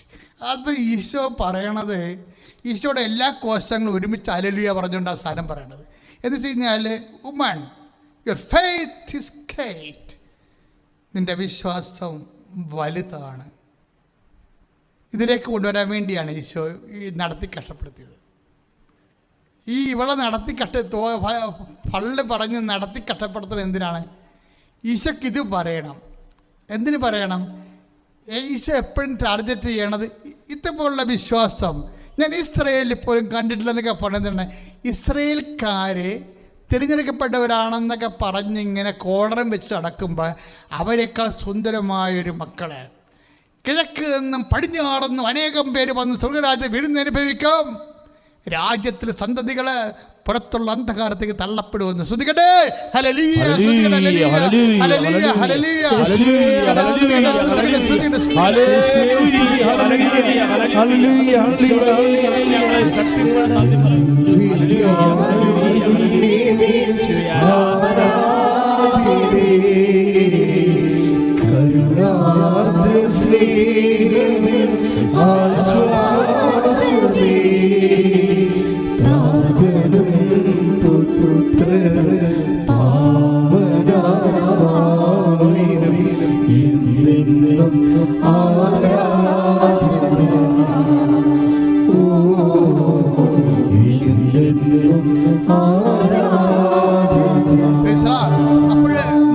അത് ഈശോ പറയണത്, ഈശോയുടെ എല്ലാ കോശങ്ങളും ഒരുമിച്ച് ഹല്ലേലൂയ പറഞ്ഞുകൊണ്ട് ആ സാധനം പറയണത്. എന്ന് വെച്ച് കഴിഞ്ഞാൽ, "Woman, your faith is great." നിൻ്റെ വിശ്വാസം വലുതാണ്. ഇതിലേക്ക് കൊണ്ടുവരാൻ വേണ്ടിയാണ് ഈശോ നടത്തി കഷ്ടപ്പെടുത്തിയത്. ഇവളെ നടത്തി പള്ളി പറഞ്ഞ് നടത്തി കഷ്ടപ്പെടുത്തുന്നത് എന്തിനാണ്? ഈശോക്ക് ഇത് പറയണം. എന്തിനു പറയണം? ഈശോ എപ്പോഴും ടാർഗറ്റ് ചെയ്യണത് ഇതുപോലുള്ള വിശ്വാസം ഞാൻ ഇസ്രയേലിൽ പോലും കണ്ടിട്ടില്ലെന്നൊക്കെ പറയുന്നുണ്ട്. ഇസ്രയേൽക്കാരെ തിരഞ്ഞെടുക്കപ്പെട്ടവരാണെന്നൊക്കെ പറഞ്ഞിങ്ങനെ കോളറും വെച്ച് നടക്കുമ്പോൾ അവരെക്കാൾ സുന്ദരമായൊരു മക്കളെ കിഴക്ക് നിന്നും പടിഞ്ഞാറെന്നും അനേകം പേര് വന്ന് സ്വർഗരാജ്യ വിരുന്നനുഭവിക്കാം. രാജ്യത്തിലെ സന്തതികള് പുറത്തുള്ള അന്ധകാരത്തേക്ക് തള്ളപ്പെടുമെന്ന്. ശ്രുതികട്ടെ, ഹല്ലേലൂയ, ഹല്ലേലൂയ, ഹല്ലേലൂയ, ഹല്ലേലൂയ.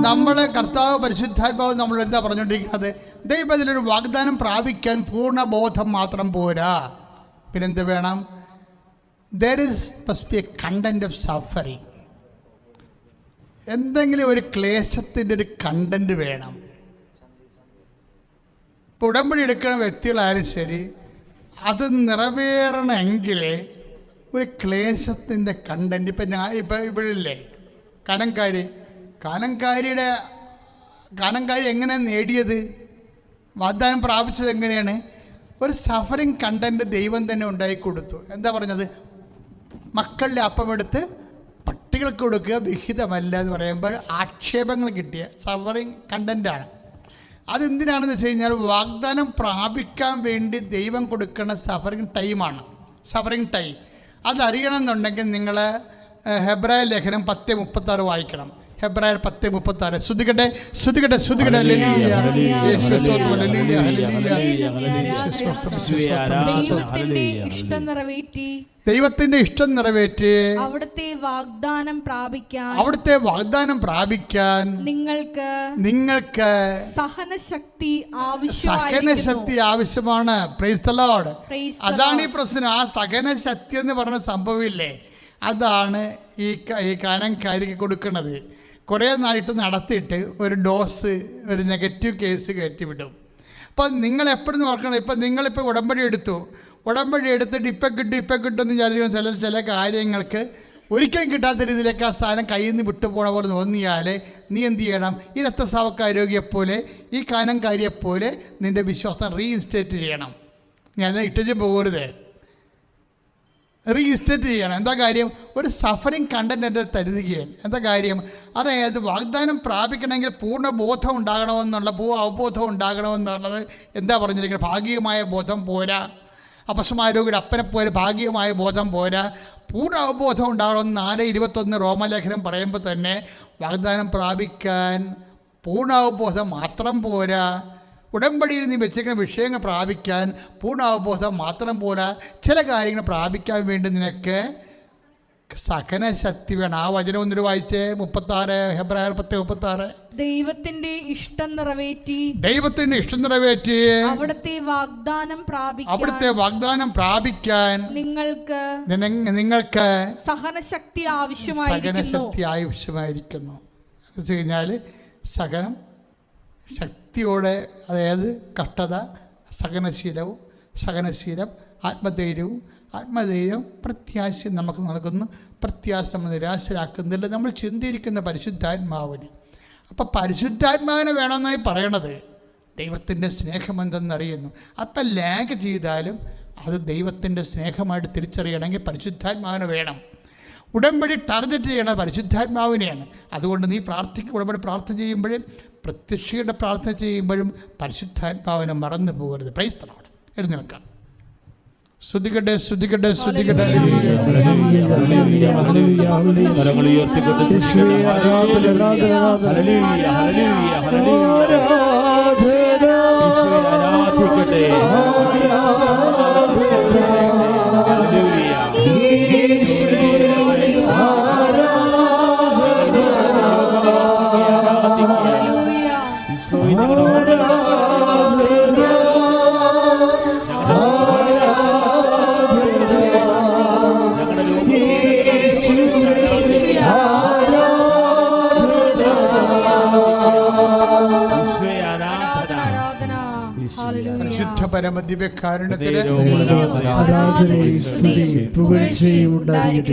നമ്മളെ കർത്താവ് പരിശുദ്ധാത്മാവ് നമ്മൾ എന്താ പറഞ്ഞുകൊണ്ടിരിക്കുന്നത്? ദൈവത്തിലൊരു വാഗ്ദാനം പ്രാപിക്കാൻ പൂർണ്ണ ബോധം മാത്രം പോരാ, പിന്നെന്ത് വേണം? must be a content of suffering. എന്തെങ്കിലും ഒരു ക്ലേശത്തിൻ്റെ ഒരു കണ്ടന്റ് വേണം. ഇപ്പോൾ ഉടമ്പടി എടുക്കുന്ന വ്യക്തികളായാലും ശരി, അത് നിറവേറണമെങ്കിൽ ഒരു ക്ലേശത്തിൻ്റെ കണ്ടന്റ്. ഇപ്പം ഇവിടില്ലേ കാനംകാരി എങ്ങനെ നേടിയത്? വാഗ്ദാനം പ്രാപിച്ചത് എങ്ങനെയാണ്? ഒരു സഫറിങ് കണ്ടന്റ് ദൈവം തന്നെ ഉണ്ടാക്കി കൊടുത്തു. എന്താ പറഞ്ഞത്? മക്കളുടെ അപ്പമെടുത്ത് പട്ടികൾക്ക് കൊടുക്കുക വിഹിതമല്ല എന്ന് പറയുമ്പോൾ ആക്ഷേപങ്ങൾ കിട്ടിയ സഫറിങ് കണ്ടൻ്റാണ്. അതെന്തിനാണെന്ന് വെച്ച് കഴിഞ്ഞാൽ വാഗ്ദാനം പ്രാപിക്കാൻ വേണ്ടി ദൈവം കൊടുക്കുന്ന സഫറിങ് ടൈമാണ്. സഫറിങ് ടൈം അതറിയണമെന്നുണ്ടെങ്കിൽ നിങ്ങൾ ഹെബ്രായ ലേഖനം 10:36 വായിക്കണം. ഹെബ്രായർ 10:36. ശ്രുതികട്ടെ ശ്രുതികട്ടെ ശ്രുതികട്ടെ. ഹല്ലേലൂയ. യേശുവേ സ്തോത്രം. ഹല്ലേലൂയ. ദൈവത്തിന്റെ ഇഷ്ടം നിറവേറ്റി ദൈവത്തിന്റെ ഇഷ്ടം നിറവേറ്റി അവിടുത്തെ വാഗ്ദാനം പ്രാപിക്കാൻ നിങ്ങൾക്ക് സഹനശക്തി ആവശ്യമാണ്. Price the Lord. അതാണ് ഈ പ്രശ്നം. ആ സഹനശക്തി എന്ന് പറഞ്ഞ സംഭവമില്ലേ, അതാണ് ഈ കാനംകാരിക്ക് കൊടുക്കുന്നത്. കുറേ നായിട്ട് നടത്തിയിട്ട് ഒരു ഡോസ്, ഒരു നെഗറ്റീവ് കേസ് കയറ്റിവിടും. അപ്പം നിങ്ങൾ എപ്പോഴും ഓർക്കണം, ഇപ്പം നിങ്ങളിപ്പോൾ ഉടമ്പടി എടുത്തിട്ട് ഇപ്പം കിട്ടുമെന്ന് വിചാരിക്കുന്ന ചില കാര്യങ്ങൾക്ക് ഒരിക്കലും കിട്ടാത്ത രീതിയിലേക്ക് ആ സാധനം കയ്യിൽ നിന്ന് വിട്ടുപോണ പോലെ തോന്നിയാൽ നീ എന്ത് ചെയ്യണം? ഈ രക്തസ്രാവക്കാരോഗ്യപ്പോലെ, ഈ കാനംകാരിയെപ്പോലെ നിൻ്റെ വിശ്വാസം റീഇൻസ്റ്റേറ്റ് ചെയ്യണം. ഞാൻ ഇട്ടു പോകരുത്, റീഇൻസ്റ്റേറ്റ് ചെയ്യണം. എന്താ കാര്യം? ഒരു സഫറിങ് കണ്ടന്റ് എൻ്റെ തരുകയാണ്. എന്താ കാര്യം? അതായത് വാഗ്ദാനം പ്രാപിക്കണമെങ്കിൽ പൂർണ്ണ ബോധം ഉണ്ടാകണമെന്നുള്ള, അവബോധം ഉണ്ടാകണമെന്നുള്ളത് എന്താ പറഞ്ഞിരിക്കുന്നത്? ഭാഗികമായ ബോധം പോരാ. അപസ്മാരോഗ്യയുടെ അപ്പനെ പോലെ ഭാഗികമായ ബോധം പോരാ, പൂർണ്ണ അവബോധം ഉണ്ടാകണമെന്ന് 4:21 റോമലേഖനം പറയുമ്പോൾ തന്നെ വാഗ്ദാനം പ്രാപിക്കാൻ പൂർണ്ണ അവബോധം മാത്രം പോരാ. ഉടമ്പടിയിൽ നീ വെച്ചിരിക്കുന്ന വിഷയങ്ങൾ പ്രാപിക്കാൻ പൂർണ്ണ അവബോധം മാത്രം പോരാ. ചില കാര്യങ്ങൾ പ്രാപിക്കാൻ വേണ്ടി നിനക്ക് സഹനശക്തി വേണം. ആ വചനം ഒന്നിട്ട് വായിച്ചേ, 36 ഹെബ്രായർ 10:36. ദൈവത്തിന്റെ ഇഷ്ടം നിറവേറ്റി അവിടുത്തെ വാഗ്ദാനം പ്രാപിക്കാൻ നിങ്ങൾക്ക് സഹനശക്തി ആവശ്യമായിരിക്കുന്നു. എന്ന് വെച്ച് കഴിഞ്ഞാൽ സഹനം ശക്തിയോടെ, അതായത് കഷ്ടത, സഹനശീലം, ആത്മധൈര്യം, പ്രത്യാശയും നമുക്ക് നൽകുന്നു. പ്രത്യാശ നമ്മൾ നിരാശരാക്കുന്നില്ല. നമ്മൾ ചിന്തിരിക്കുന്ന പരിശുദ്ധാത്മാവിന്. അപ്പം പരിശുദ്ധാത്മാവിനെ വേണമെന്നായി പറയണത് ദൈവത്തിൻ്റെ സ്നേഹമെന്തെന്നറിയുന്നു. അപ്പം ലാഗ് ചെയ്താലും അത് ദൈവത്തിൻ്റെ സ്നേഹമായിട്ട് തിരിച്ചറിയണമെങ്കിൽ പരിശുദ്ധാത്മാവിനെ വേണം. ഉടമ്പടി ടാർഗറ്റ് ചെയ്യണത് പരിശുദ്ധാത്മാവിനെയാണ്. അതുകൊണ്ട് നീ ഉടമ്പടി പ്രാർത്ഥന ചെയ്യുമ്പോഴും പ്രത്യക്ഷയുടെ പ്രാർത്ഥന ചെയ്യുമ്പോഴും പരിശുദ്ധാത്മാവിനെ മറന്നു പോകരുത്. Praise the lord. എഴുന്നേൽക്കാം. ശ്രുതികട്ടെ.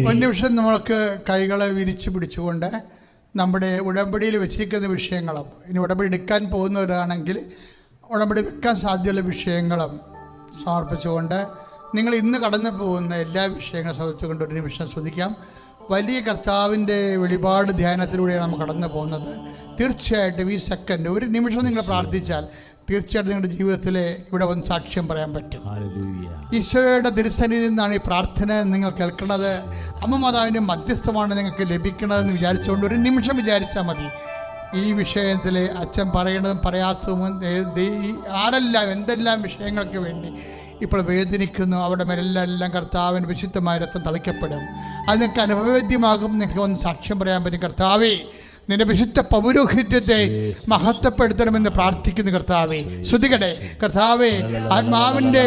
ഒരു നിമിഷം നമ്മൾക്ക് കൈകളെ വിരിച്ചു പിടിച്ചുകൊണ്ട് നമ്മുടെ ഉടമ്പടിയിൽ വെച്ചിരിക്കുന്ന വിഷയങ്ങളും, ഇനി ഉടമ്പടി എടുക്കാൻ പോകുന്നവരാണെങ്കിൽ ഉടമ്പടി വെക്കാൻ സാധ്യതയുള്ള വിഷയങ്ങളും സമർപ്പിച്ചുകൊണ്ട് നിങ്ങൾ ഇന്ന് കടന്നു പോകുന്ന എല്ലാ വിഷയങ്ങളും സമർപ്പിച്ചുകൊണ്ട് ഒരു നിമിഷം ശ്രദ്ധിക്കാം. വലിയ കർത്താവിൻ്റെ വെളിപാട് ധ്യാനത്തിലൂടെയാണ് നമ്മൾ കടന്നു പോകുന്നത്. തീർച്ചയായിട്ടും ഈ സെക്കൻഡ് ഒരു നിമിഷം നിങ്ങൾ പ്രാർത്ഥിച്ചാൽ തീർച്ചയായിട്ടും നിങ്ങളുടെ ജീവിതത്തിൽ ഇവിടെ വന്ന് സാക്ഷ്യം പറയാൻ പറ്റും. ഈശോയുടെ തിരുസന്നിധിയിൽ നിന്നാണ് ഈ പ്രാർത്ഥന നിങ്ങൾ കേൾക്കുന്നത്. അമ്മ മാതാവിൻ്റെ മധ്യസ്ഥമാണ് നിങ്ങൾക്ക് ലഭിക്കണതെന്ന് വിചാരിച്ചുകൊണ്ട് ഒരു നിമിഷം വിചാരിച്ചാൽ മതി. ഈ വിഷയത്തിൽ അച്ഛൻ പറയണതും പറയാത്തതും ആരെല്ലാം എന്തെല്ലാം വിഷയങ്ങൾക്ക് വേണ്ടി ഇപ്പോൾ വേദനിക്കുന്നു, അവിടെ മേലെല്ലാം കർത്താവിന് വിശുദ്ധമായ രക്തം തളിക്കപ്പെടും. അത് നിങ്ങൾക്ക് അനുഭവവേദ്യമാകും. നിങ്ങൾക്ക് ഒന്ന് സാക്ഷ്യം പറയാൻ പറ്റും. കർത്താവേ, നിന്റെ വിശുദ്ധ പൗരോഹിത്യത്തെ മഹത്വപ്പെടുത്തണമെന്ന് പ്രാർത്ഥിക്കുന്നു. കർത്താവേ, ശ്രുതികടെ. കർത്താവേ, ആത്മാവിൻ്റെ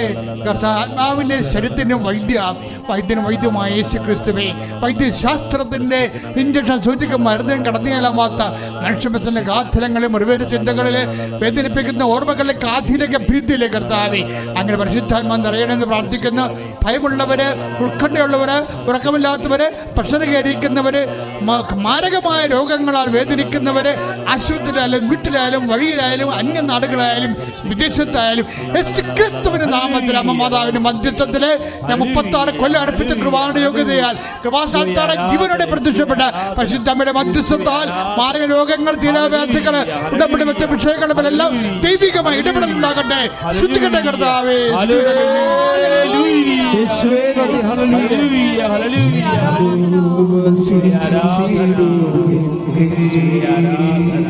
ശരീരത്തിനും വൈദ്യമായ യേശു ക്രിസ്തുവേ, വൈദ്യശാസ്ത്രത്തിൻ്റെ ഇഞ്ചക്ഷൻ സൂചിക്കും മരുന്നും കടന്നുചെല്ലാത്ത മനുഷ്യത്തിന്റെ ഗാഥലങ്ങളിൽ, മുറിവേറ്റ ചിന്തകളിൽ, വേദനിപ്പിക്കുന്ന ഓർമ്മകളിലെ കാധിലേക്ക് ഭീതിയിലെ കർത്താവേ, അങ്ങനെ പരിശുദ്ധാത്മാ നിറയണമെന്ന് പ്രാർത്ഥിക്കുന്നു. ഭയമുള്ളവര്, ഉത്കണ്ഠയുള്ളവര്, ഉറക്കമില്ലാത്തവര്, പ്രഷർ കയറിയിരിക്കുന്നവര്, മാരകമായ രോഗങ്ങളാൽ വേദനിക്കുന്നവര്, ആശുപത്രിയിലായാലും വീട്ടിലായാലും വഴിയിലായാലും അന്യനാടുകളായാലും വിദേശത്തായാലും ക്രിസ്തുവിന്റെ നാമത്തിൽ അമ്മ മാതാവിന്റെ മധ്യത്വത്തില് ഞാൻ 36 കൊല്ലം അർപ്പിച്ച കൃപായുടെ യോഗ്യതയാൽ കൃപാസ്ഥാനത്താറെ ജീവനോടെ പ്രത്യക്ഷപ്പെട്ട പരിശുദ്ധമ്മയുടെ മധ്യസ്ഥത്താൽ മാരക രോഗങ്ങൾ, തീരാവ്യാധികൾ, ഉടമ്പടി മറ്റു വിഷയങ്ങളുമെല്ലാം ദൈവികമായി ഇടപെടലുണ്ടാകട്ടെ. ശുദ്ധിക്കട്ടെ കർത്താവേ. ഹല്ലേലൂയ ആരാധന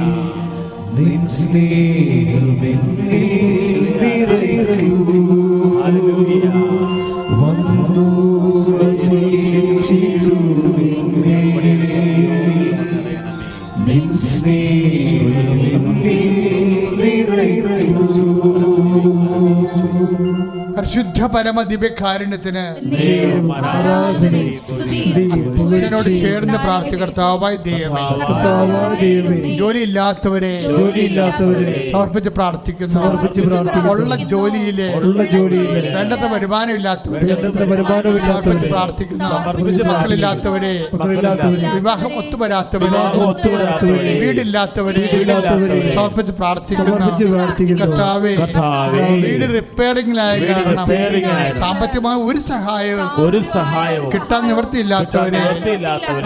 നിൻ സ്നേഹമെന്നിൽ നിറയ്ക്കൂ. ഹല്ലേലൂയ വന്നു വസിച്ചിടുമെന്നേ. നിൻ സ്നേഹമെന്നിൽ നിറയ്ക്കൂ. പരിശുദ്ധ പരമ ദിവ്യകാരുണ്യത്തിന് അച്ഛനോട് ചേർന്ന് പ്രാർത്ഥികർത്താവായ ദൈവമേ, ജോലിയില്ലാത്തവരെ സമർപ്പിച്ച് പ്രാർത്ഥിക്കുന്നു. ഉള്ള ജോലിയിലെ വേണ്ടത്ര വരുമാനമില്ലാത്തവരെ സമർപ്പിച്ച് പ്രാർത്ഥിക്കുന്നു. മക്കളില്ലാത്തവരെ, വിവാഹം ഒത്തുവരാത്തവരെ, വീടില്ലാത്തവരെ സമർപ്പിച്ച് പ്രാർത്ഥിക്കുന്നു. കർത്താവേ, വീട് റിപ്പയറിംഗിലായ കാരണം സാമ്പത്തികമായ ഒരു സഹായവും കിട്ടാൻ നിവൃത്തിയില്ലാത്തവരെ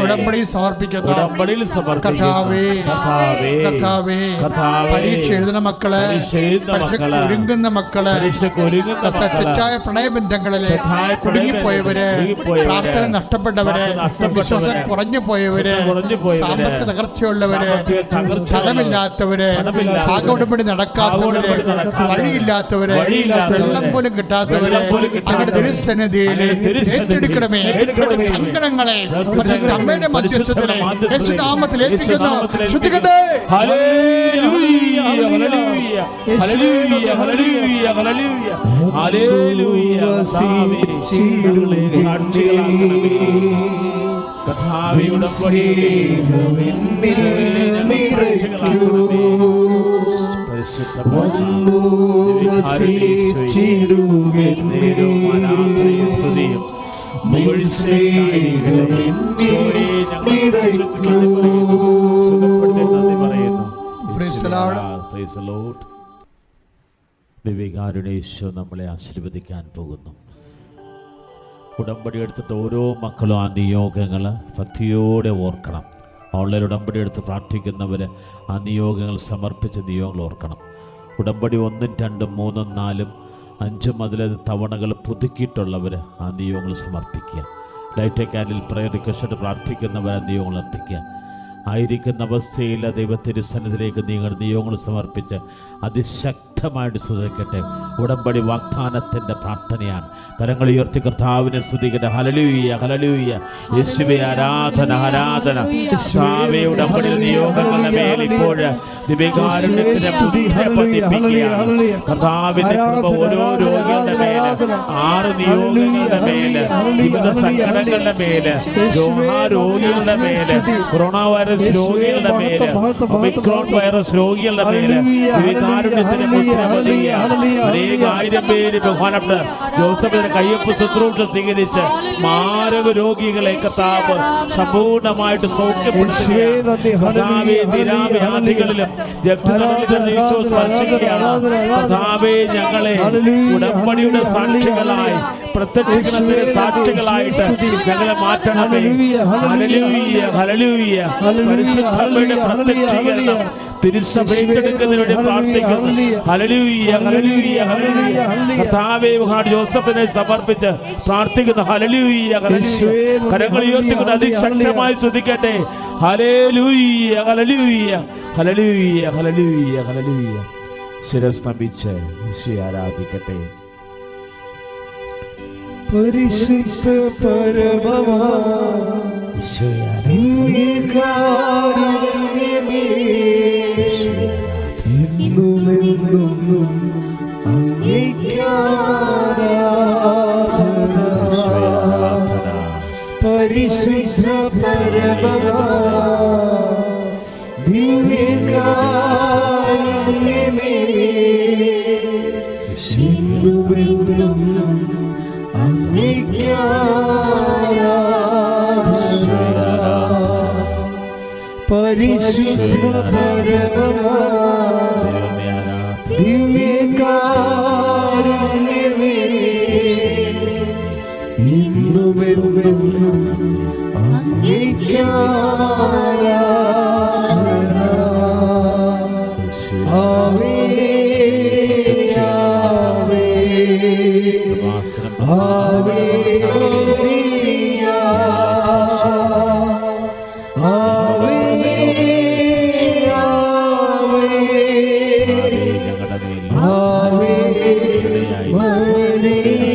ഉടമ്പടി സമർപ്പിക്കുന്നു. കർത്താവേ, പരീക്ഷ എഴുതുന്ന മക്കളെ, ഒരുങ്ങുന്ന മക്കളെ, തെറ്റായ പ്രണയബന്ധങ്ങളിലെ കുടുങ്ങിപ്പോയവരെ, പ്രാർത്ഥന നഷ്ടപ്പെട്ടവരെ, വിശ്വാസം കുറഞ്ഞു പോയവരെ, സാമ്പത്തിക തകർച്ചയുള്ളവരെ, സ്ഥലമില്ലാത്തവരെ, ഉടമ്പടി നടക്കാത്തവരെ, വഴിയില്ലാത്തവരെ, വെള്ളം പോലും കിട്ടാത്തവരെ അങ്ങയുടെ തിരുസന്നിധിയിൽ ഏറ്റെടുക്കണമേ. സങ്കടങ്ങളെ അമ്മയുടെ മധ്യസ്ഥത്തിലെ യേശുനാമത്തിൽ ഏൽപ്പിക്കുന്നു. ശ്രദ്ധിക്കട്ടെ. ഹല്ലേലൂയ ഹല്ലേലൂയ ഹല്ലേലൂയ ഹല്ലേലൂയ ഹല്ലേലൂയ ഹല്ലേലൂയ സാക്ഷികളാകണമേ. കർത്താവേ, ഉടമ്പടിയിൽ ദിവ്യകാരുണ്യേശു നമ്മളെ ആശീർവദിക്കാൻ പോകുന്നു. ഉടമ്പടി എടുത്തിട്ട് ഓരോ മക്കളും ആ നിയോഗങ്ങൾ ഭക്തിയോടെ ഓർക്കണം. ഓൺലൈൻ ഉടമ്പടി എടുത്ത് പ്രാർത്ഥിക്കുന്നവർ ആ നിയോഗങ്ങൾ സമർപ്പിച്ച നിയോഗങ്ങൾ ഓർക്കണം. ഉടമ്പടി 1, 2, 3, 4, 5 അതിലധികം തവണകൾ പുതുക്കിയിട്ടുള്ളവർ ആ നിയോഗങ്ങൾ സമർപ്പിക്കുക. ലൈറ്റ് ക്യാൻഡിൽ പ്രയർ റിക്വസ്റ്റ് പ്രാർത്ഥിക്കുന്നവർ ആ നിയോഗങ്ങൾ എത്തിക്കുക. ആയിരിക്കുന്ന അവസ്ഥയിൽ ദൈവത്തിൻ്റെ സന്നിധിയിലേക്ക് നിങ്ങളുടെ നിയോഗങ്ങൾ സമർപ്പിച്ച് അതിശക്തമായിട്ട് സ്തുതിക്കട്ടെ. ഉടമ്പടി വാഗ്ദാനത്തിൻ്റെ പ്രാർത്ഥനയാണ്. കരങ്ങൾ ഉയർത്തി കർത്താവിനെ സ്തുതിക്കട്ടെ. ഹല്ലേലൂയ ഹല്ലേലൂയ. യേശുവേ ആരാധന ആരാധന. കർത്താവേ, ഉടമ്പടി നിയോഗങ്ങളുടെ മേൽ ഇപ്പോൾ ദിവ്യകാരുണ്യത്തിന്റെ മുദ്ര പതിപ്പിക്കുകയാണ്. കർത്താവിന്റെ കൃപ ഓരോ രോഗികളുടെ മേല്, 6 നിയോഗങ്ങളുടെ മേല്, വിവിധ സങ്കടങ്ങളുടെ മേല്, രോഗികളുടെ മേല്, കൊറോണ വൈറസ് രോഗികളുടെ മേല്, ഒമിക്രോൺ വൈറസ് രോഗികളുടെ മേല് ദിവ്യകാരുണ്യത്തിന്റെ മുദ്ര പതിക്കുകയാണ്. അനേകായിരം പേര് ബഹുമാനപ്പെട്ട ജോസഫിന്റെ കയ്യൊപ്പ് ശുശ്രൂഷ സ്വീകരിച്ച് മാരക രോഗികളെ കർത്താവ് സമ്പൂർണ്ണമായിട്ട് സൗഖ്യപ്പെടുത്തുകയാണ്. നിരാവ്യാധികളിലും കർത്താവേ, ഞങ്ങളെ ഉടമ്പടിയുടെ സാക്ഷികളായി, പ്രത്യക്ഷീകരണത്തിന്റെ സാക്ഷികളായിട്ട് ഞങ്ങളെ മാറ്റണമേ. Hallelujah hallelujah. പരിശുദ്ധയുടെ പ്രത്യക്ഷീകരണം തിരുസഭയെടുക്കുന്നതിന് വേണ്ടി പ്രാർത്ഥിക്കുന്നു. ഹല്ലേലൂയ ഹല്ലേലൂയ ഹല്ലേലൂയ. കർത്താവേ, ജോസഫിനെ സമർപ്പിച്ച് പ്രാർത്ഥിക്കുന്നു. ഹല്ലേലൂയ ഹല്ലേലൂയ. കരങ്ങൾ ഉയർത്തിക്കൊണ്ട് അതിശക്തമായി സ്തുതിക്കട്ടെ. ഹല്ലേലൂയ ഹല്ലേലൂയ ഹല്ലേലൂയ ഹല്ലേലൂയ ഹല്ലേലൂയ. ശിരസ് നമിച്ച് യേശുവേ ആരാധിക്കട്ടെ. പരിശുദ്ധ പരമമാ എന്നുമെന്നും അങ്ങേയ്ക്കാരാധന. പരിശുദ്ധ പരമമാ ദിവ്യകാരുണ്യമേ എന്നുമെന്നും പരിശുദ്ധ പരമമാ ദിവ്യകാരുണ്യമേ എന്നുമെന്നും അങ്ങേയ്ക്കാരാധന. ആവേ ആവേ ആവേ അവനെ